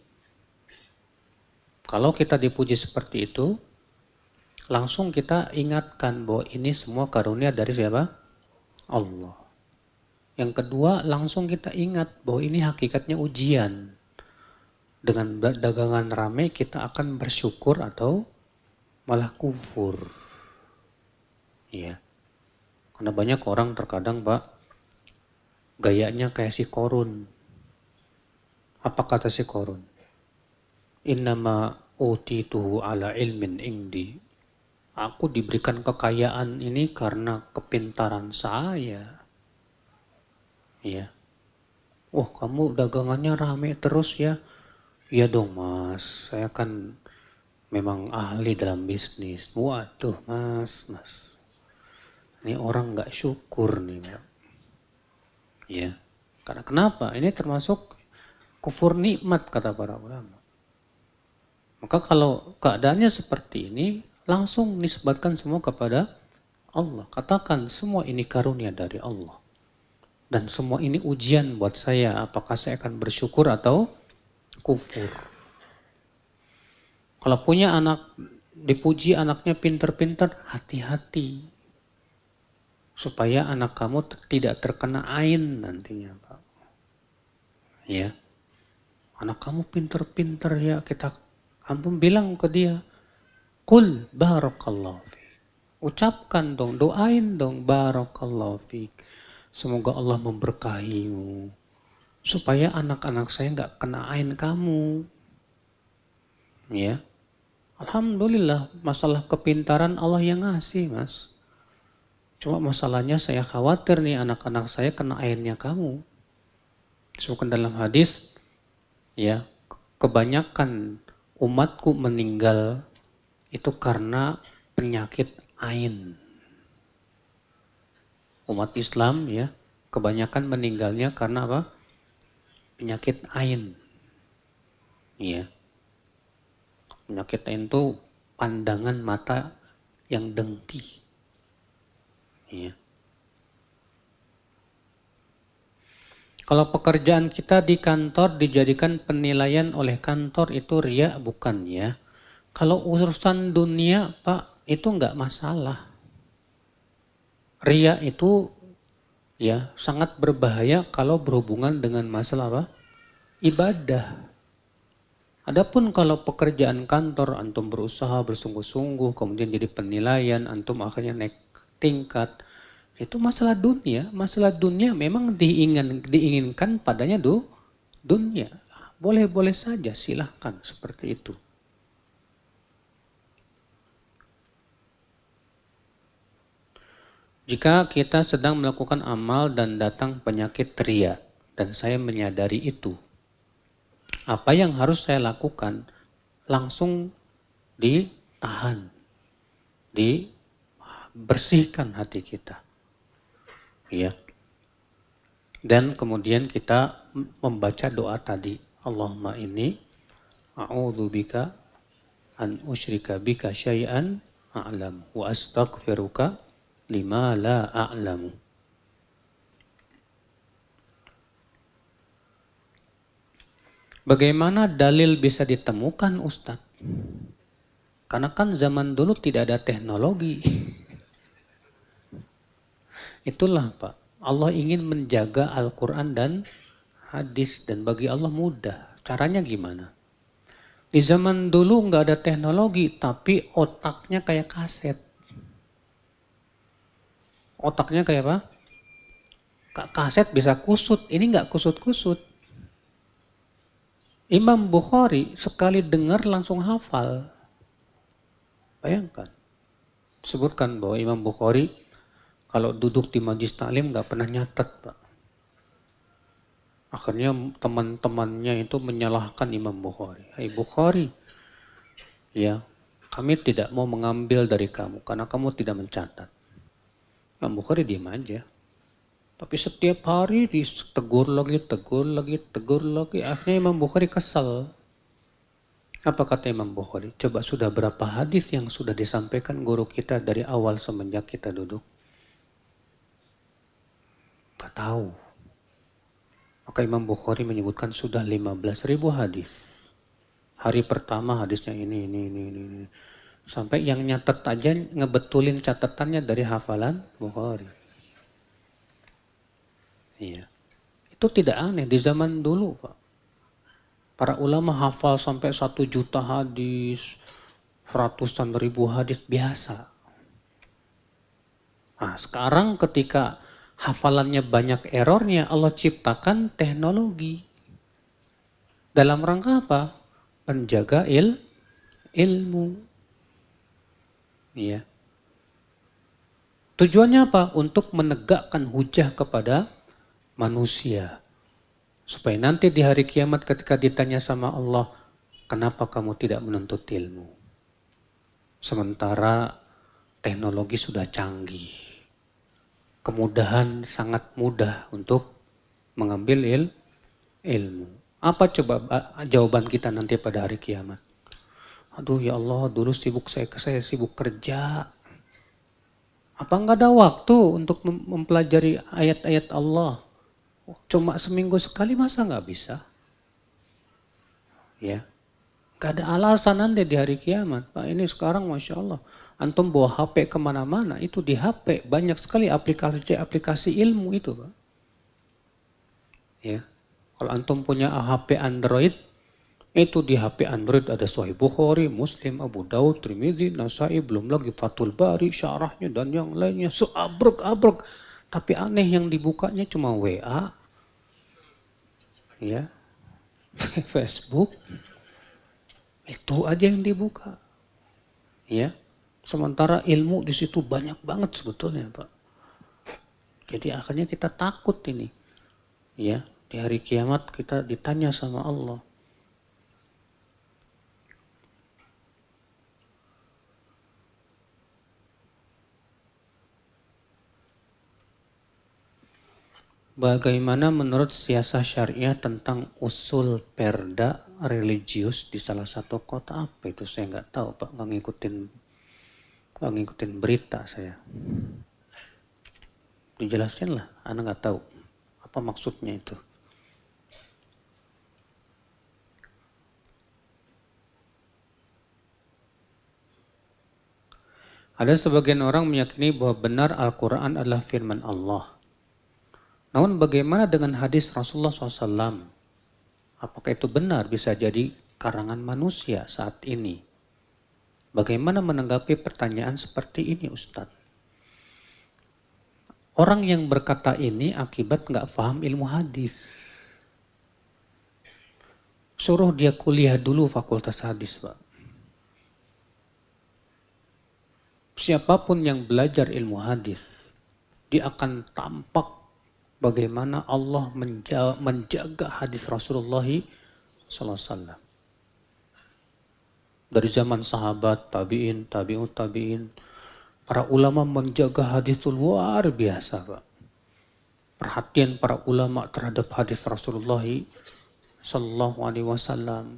kalau kita dipuji seperti itu, langsung kita ingatkan bahwa ini semua karunia dari siapa? Allah. Yang kedua, langsung kita ingat bahwa ini hakikatnya ujian. Dengan dagangan ramai kita akan bersyukur atau malah kufur. Iya. Karena banyak orang terkadang, Pak, gayanya kayak si Korun. Apa kata si Korun? Innama utituhu ala ilmin indi. Aku diberikan kekayaan ini karena kepintaran saya. Iya. Oh, kamu dagangannya ramai terus ya? Iya dong mas, saya kan memang ahli dalam bisnis. Waduh mas. Ini orang gak syukur nih. Ya, karena kenapa? Ini termasuk kufur nikmat kata para ulama. Maka kalau keadaannya seperti ini, langsung nisbatkan semua kepada Allah. Katakan semua ini karunia dari Allah. Dan semua ini ujian buat saya. Apakah saya akan bersyukur atau kufur. Kalau punya anak, dipuji anaknya pintar-pintar, hati-hati. Supaya anak kamu tidak terkena ain nantinya, Pak. Ya. Anak kamu pintar-pintar ya, kita kamu bilang ke dia, Qul barakallahu fiik. Ucapkan dong, doain dong, barakallahu fiik. Semoga Allah memberkahimu. Supaya anak-anak saya nggak kena ain kamu. Ya. Alhamdulillah, masalah kepintaran Allah yang ngasih, Mas. Cuma masalahnya saya khawatir nih anak-anak saya kena ainnya kamu. Disebutkan dalam hadis, ya, kebanyakan umatku meninggal itu karena penyakit ain. Umat Islam, ya, kebanyakan meninggalnya karena apa? Penyakit ain. Iya. Penyakit ain itu pandangan mata yang dengki. Iya. Kalau pekerjaan kita di kantor dijadikan penilaian oleh kantor itu riya bukan ya. Kalau urusan dunia Pak itu enggak masalah. Riya itu ya sangat berbahaya kalau berhubungan dengan masalah apa? Ibadah. Adapun kalau pekerjaan kantor antum berusaha bersungguh-sungguh kemudian jadi penilaian antum akhirnya naik tingkat itu masalah dunia. Masalah dunia memang diinginkan padanya dunia. Boleh-boleh saja silahkan seperti itu. Jika kita sedang melakukan amal dan datang penyakit riya dan saya menyadari itu, apa yang harus saya lakukan? Langsung ditahan, dibersihkan hati kita. Ya. Dan kemudian kita membaca doa tadi. Allahumma inni a'udzubika an usyrika bika syai'an a'lam wa astaghfiruka lima la a'lamu. Bagaimana dalil bisa ditemukan Ustadz? Karena kan zaman dulu tidak ada teknologi. Itulah Pak, Allah ingin menjaga Al-Quran dan hadis dan bagi Allah mudah. Caranya gimana? Di zaman dulu nggak ada teknologi tapi otaknya kayak kaset. Otaknya kayak apa? Kaset bisa kusut, ini nggak kusut-kusut. Imam Bukhari sekali dengar langsung hafal. Bayangkan. Sebutkan bahwa Imam Bukhari kalau duduk di majlis taklim nggak pernah nyatet, Pak. Akhirnya teman-temannya itu menyalahkan Imam Bukhari. Hai Bukhari, ya kami tidak mau mengambil dari kamu karena kamu tidak mencatat. Imam Bukhari diam aja. Tapi setiap hari ditegur lagi, tegur lagi, tegur lagi. Akhirnya Imam Bukhari kesal. Apa kata Imam Bukhari? Coba sudah berapa hadis yang sudah disampaikan guru kita dari awal semenjak kita duduk? Gak tahu. Maka Imam Bukhari menyebutkan sudah 15.000 hadis. Hari pertama hadisnya ini. Sampai yang nyatet aja ngebetulin catatannya dari hafalan Bukhari. Iya. Itu tidak aneh di zaman dulu, Pak. Para ulama hafal sampai 1 juta hadis, ratusan ribu hadis biasa. Nah, sekarang ketika hafalannya banyak errornya, Allah ciptakan teknologi. Dalam rangka apa? Menjaga ilmu. Ya. Tujuannya apa? Untuk menegakkan hujah kepada manusia. Supaya nanti di hari kiamat ketika ditanya sama Allah, kenapa kamu tidak menuntut ilmu? Sementara teknologi sudah canggih. Kemudahan sangat mudah untuk mengambil ilmu. Apa coba jawaban kita nanti pada hari kiamat? Aduh ya Allah, dulu saya sibuk kerja. Apa enggak ada waktu untuk mempelajari ayat-ayat Allah? Cuma seminggu sekali masa nggak bisa? Ya, nggak ada alasan nanti di hari kiamat. Pak ini sekarang Masya Allah, antum bawa HP kemana-mana, itu di HP banyak sekali aplikasi ilmu itu, Pak. Ya, kalau antum punya HP Android, itu di HP Android ada Sahih Bukhari, Muslim, Abu Daud, Tirmidzi, Nasai, belum lagi Fathul Bari, syarahnya dan yang lainnya, abrek. Tapi aneh yang dibukanya cuma WA, ya, Facebook, itu aja yang dibuka, ya. Sementara ilmu di situ banyak banget sebetulnya, Pak. Jadi akhirnya kita takut ini, ya, di hari kiamat kita ditanya sama Allah. Bagaimana menurut siasat syariah tentang usul perda religius di salah satu kota? Apa itu saya nggak tahu, Pak. Nggak ngikutin berita saya. Dijelasin lah, Anda nggak tahu apa maksudnya itu. Ada sebagian orang meyakini bahwa benar Al-Quran adalah firman Allah. Namun bagaimana dengan hadis Rasulullah SAW? Apakah itu benar bisa jadi karangan manusia saat ini? Bagaimana menanggapi pertanyaan seperti ini, Ustadz? Orang yang berkata ini akibat nggak paham ilmu hadis. Suruh dia kuliah dulu fakultas hadis, Pak. Siapapun yang belajar ilmu hadis, dia akan tampak bagaimana Allah menjaga hadis Rasulullah SAW. Dari zaman sahabat, tabi'in, para ulama menjaga hadis itu luar biasa, Pak. Perhatian para ulama terhadap hadis Rasulullah SAW.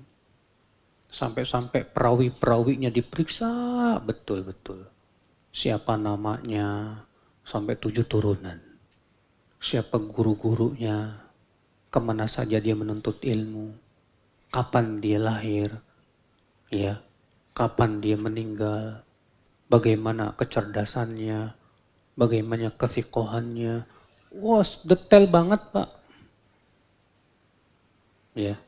Sampai-sampai perawi-perawinya diperiksa betul-betul. Siapa namanya, sampai 7 turunan. Siapa guru-gurunya, kemana saja dia menuntut ilmu, kapan dia lahir, ya, kapan dia meninggal, bagaimana kecerdasannya, bagaimana kesikohannya. Wah, detail banget, Pak. Ya.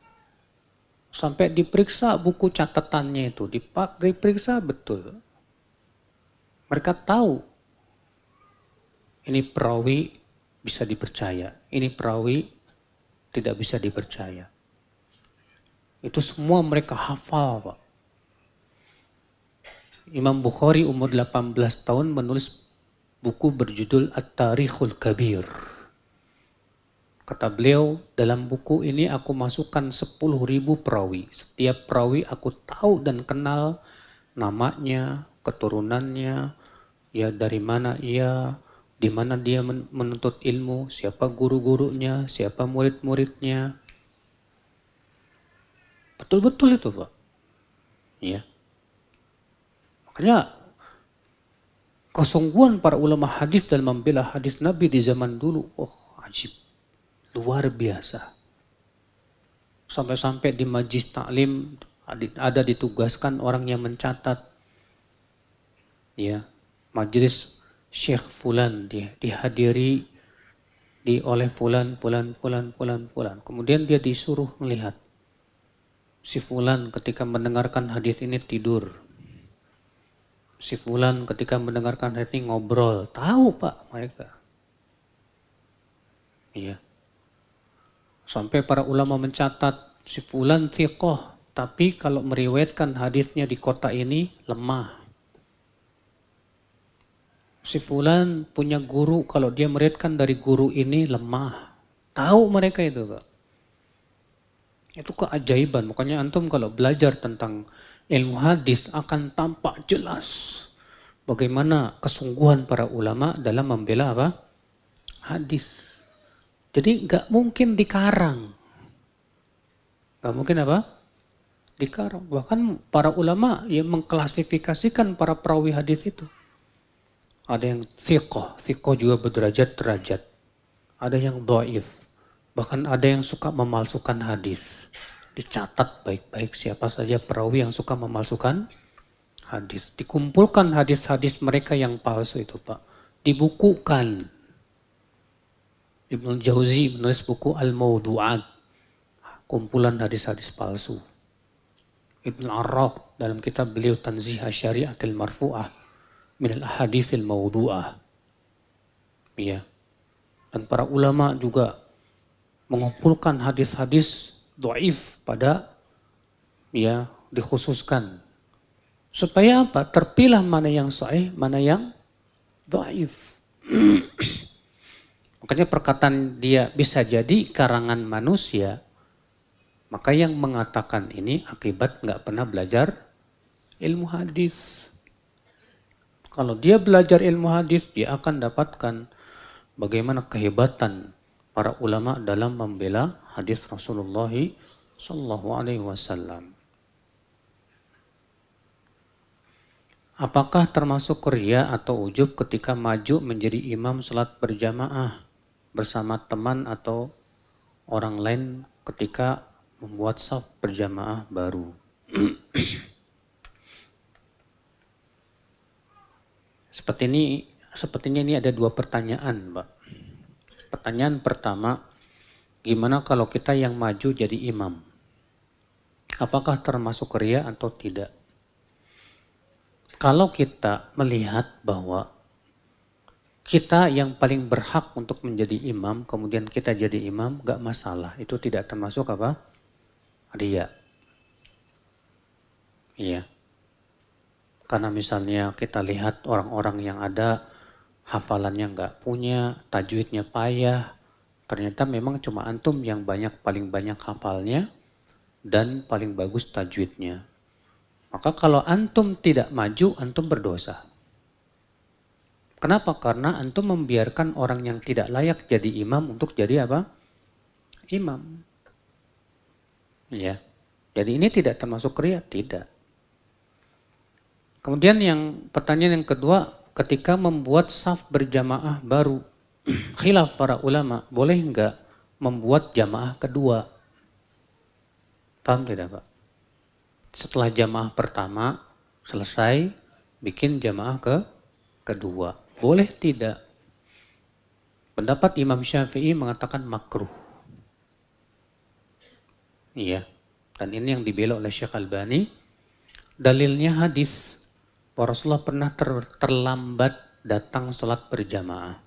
Sampai diperiksa buku catatannya itu, diperiksa betul. Mereka tahu ini perawi bisa dipercaya, ini perawi tidak bisa dipercaya. Itu semua mereka hafal, Pak. Imam Bukhari umur 18 tahun menulis buku berjudul At-Tarikhul Kabir. Kata beliau, dalam buku ini aku masukkan 10.000 perawi. Setiap perawi aku tahu dan kenal namanya, keturunannya, ya dari mana ia, di mana dia menuntut ilmu, siapa guru-gurunya, siapa murid-muridnya. Betul-betul itu, Pak. Ya. Makanya kesungguhan para ulama hadis dalam membela hadis Nabi di zaman dulu, ajib, luar biasa. Sampai-sampai di majlis taklim ada ditugaskan orang yang mencatat, ya, majlis Syekh Fulan dihadiri oleh Fulan. Kemudian dia disuruh melihat si Fulan ketika mendengarkan hadis ini tidur. Si Fulan ketika mendengarkan hadis ini ngobrol. Tahu Pak mereka. Iya. Sampai para ulama mencatat si Fulan thiqah. Tapi kalau meriwayatkan hadisnya di kota ini lemah. Si Fulan punya guru, kalau dia meriwayatkan dari guru ini lemah. Tahu mereka itu Pak. Itu keajaiban. Makanya antum kalau belajar tentang ilmu hadis akan tampak jelas bagaimana kesungguhan para ulama dalam membela apa? Hadis. Jadi nggak mungkin dikarang. Nggak mungkin apa? Dikarang. Bahkan para ulama yang mengklasifikasikan para perawi hadis itu. Ada yang thiqah juga berderajat-derajat. Ada yang dhaif. Bahkan ada yang suka memalsukan hadis. Dicatat baik-baik siapa saja perawi yang suka memalsukan hadis. Dikumpulkan hadis-hadis mereka yang palsu itu Pak. Dibukukan. Ibnu Jauzi menulis buku Al-Mawdu'at. Kumpulan hadis-hadis palsu. Ibnu Arraq dalam kitab beliau Tanzih Syari'atil Marfu'ah. Minal Ahadithil Mawdu'ah. Ya. Dan para ulama juga mengumpulkan hadis-hadis dhaif pada ya dikhususkan. Supaya apa? Terpilah mana yang sahih, mana yang dhaif. Makanya perkataan dia bisa jadi karangan manusia. Maka yang mengatakan ini akibat nggak pernah belajar ilmu hadis. Kalau dia belajar ilmu hadis, dia akan dapatkan bagaimana kehebatan para ulama dalam membela hadis Rasulullah Sallallahu Alaihi Wasallam. Apakah termasuk riya atau ujub ketika maju menjadi imam salat berjamaah bersama teman atau orang lain ketika membuat shaf berjamaah baru? Sepertinya ini ada dua pertanyaan, Mbak. Pertanyaan pertama, gimana kalau kita yang maju jadi imam? Apakah termasuk riya atau tidak? Kalau kita melihat bahwa kita yang paling berhak untuk menjadi imam, kemudian kita jadi imam, gak masalah. Itu tidak termasuk apa? Riya. Iya. Karena misalnya kita lihat orang-orang yang ada hafalannya nggak punya, tajwidnya payah, ternyata memang cuma antum yang paling banyak hafalnya dan paling bagus tajwidnya. Maka kalau antum tidak maju, antum berdosa. Kenapa? Karena antum membiarkan orang yang tidak layak jadi imam untuk jadi apa? Imam. Ya. Jadi ini tidak termasuk riya, tidak. Kemudian pertanyaan yang kedua, ketika membuat shaf berjamaah baru, khilaf para ulama, boleh enggak membuat jamaah kedua? Paham tidak Pak? Setelah jamaah pertama selesai, bikin jamaah kedua. Boleh tidak? Pendapat Imam Syafi'i mengatakan makruh. Iya. Dan ini yang dibela oleh Syekh Albani. Dalilnya hadis. Rasulullah pernah terlambat datang sholat berjamaah.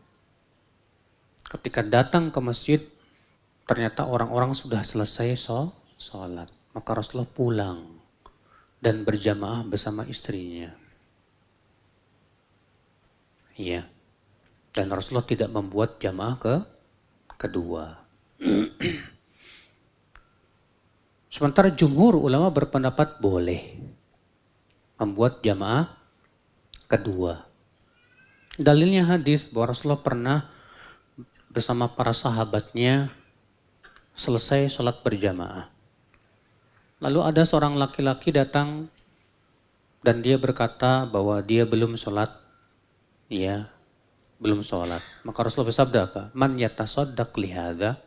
Ketika datang ke masjid, ternyata orang-orang sudah selesai sholat. Maka Rasulullah pulang dan berjamaah bersama istrinya. Iya. Dan Rasulullah tidak membuat jamaah kedua. Sementara jumhur ulama berpendapat boleh membuat jamaah kedua. Dalilnya hadis bahwa Rasulullah pernah bersama para sahabatnya selesai sholat berjamaah. Lalu ada seorang laki-laki datang dan dia berkata bahwa dia belum sholat. Ya, belum sholat. Maka Rasulullah bersabda apa? Man yatasaddaq lihada.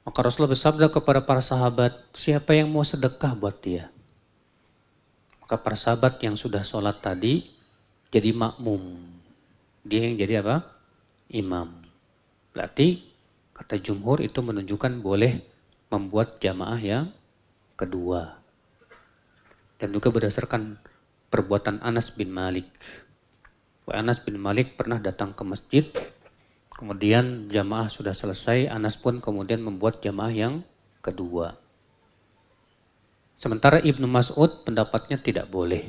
Maka Rasulullah bersabda kepada para sahabat, siapa yang mau sedekah buat dia? Maka para sahabat yang sudah sholat tadi jadi makmum. Dia yang jadi apa? Imam. Berarti kata jumhur itu menunjukkan boleh membuat jamaah yang kedua. Dan juga berdasarkan perbuatan Anas bin Malik. Anas bin Malik pernah datang ke masjid, kemudian jamaah sudah selesai, Anas pun kemudian membuat jamaah yang kedua. Sementara Ibnu Mas'ud pendapatnya tidak boleh.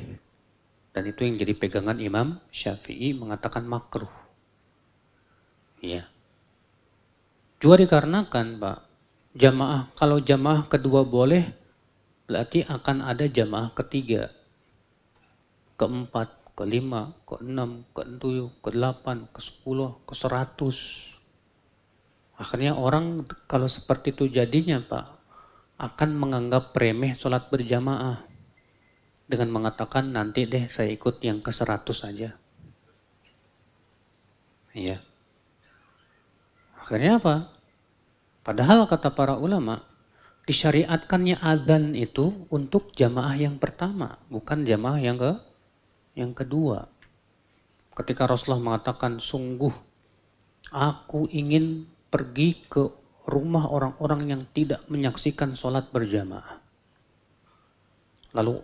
Dan itu yang jadi pegangan Imam Syafi'i mengatakan makruh. Ya. Juga dikarenakan Pak, kalau jamaah kedua boleh, berarti akan ada jamaah ketiga, keempat, kelima, keenam, ketujuh, kedelapan, ke-10, ke-100. Akhirnya orang kalau seperti itu jadinya Pak, akan menganggap remeh sholat berjamaah. Dengan mengatakan nanti deh saya ikut yang ke-100 saja. Iya. Akhirnya apa? Padahal kata para ulama, disyariatkannya adzan itu untuk jamaah yang pertama, bukan jamaah yang kedua. Ketika Rasulullah mengatakan, sungguh aku ingin pergi ke rumah orang-orang yang tidak menyaksikan sholat berjamaah. Lalu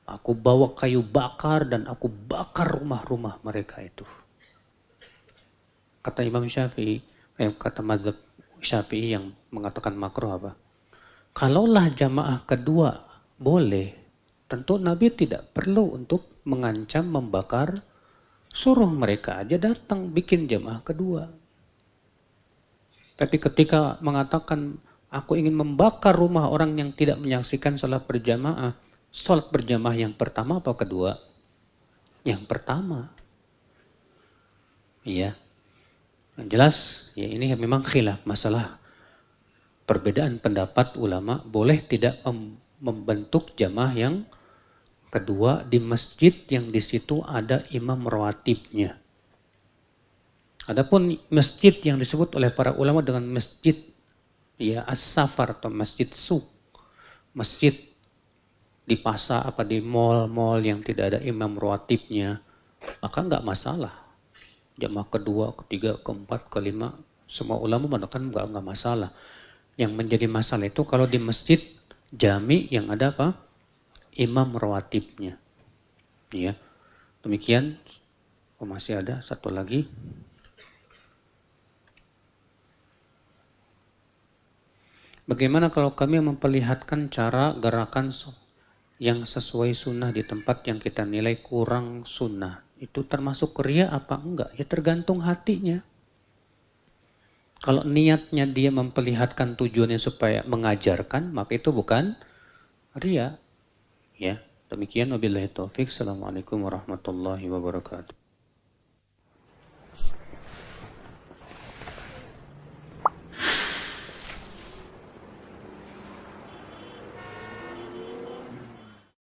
aku bawa kayu bakar dan aku bakar rumah-rumah mereka itu. Kata Imam Syafi'i, kata mazhab Syafi'i yang mengatakan makruh apa? Kalaulah jamaah kedua boleh, tentu Nabi tidak perlu untuk mengancam membakar, suruh mereka aja datang bikin jamaah kedua. Tapi ketika mengatakan aku ingin membakar rumah orang yang tidak menyaksikan sholat berjamaah yang pertama apa kedua? Yang pertama. Iya. Yang jelas ya ini memang khilaf masalah perbedaan pendapat ulama boleh tidak membentuk jamaah yang kedua di masjid yang di situ ada imam rawatibnya. Adapun masjid yang disebut oleh para ulama dengan masjid ya as-safar atau masjid suq, masjid di pasar apa di mall-mall yang tidak ada imam rawatibnya, maka enggak masalah. Jamaah kedua, ketiga, keempat, kelima, semua ulama mengatakan enggak masalah. Yang menjadi masalah itu kalau di masjid jami yang ada apa? Imam rawatibnya. Ya. Demikian. Oh, masih ada satu lagi. Bagaimana kalau kami memperlihatkan cara gerakan yang sesuai sunnah di tempat yang kita nilai kurang sunnah? Itu termasuk riya apa enggak? Ya tergantung hatinya. Kalau niatnya dia memperlihatkan tujuannya supaya mengajarkan, maka itu bukan riya. Ya, demikian wabillahi taufik. Assalamualaikum warahmatullahi wabarakatuh.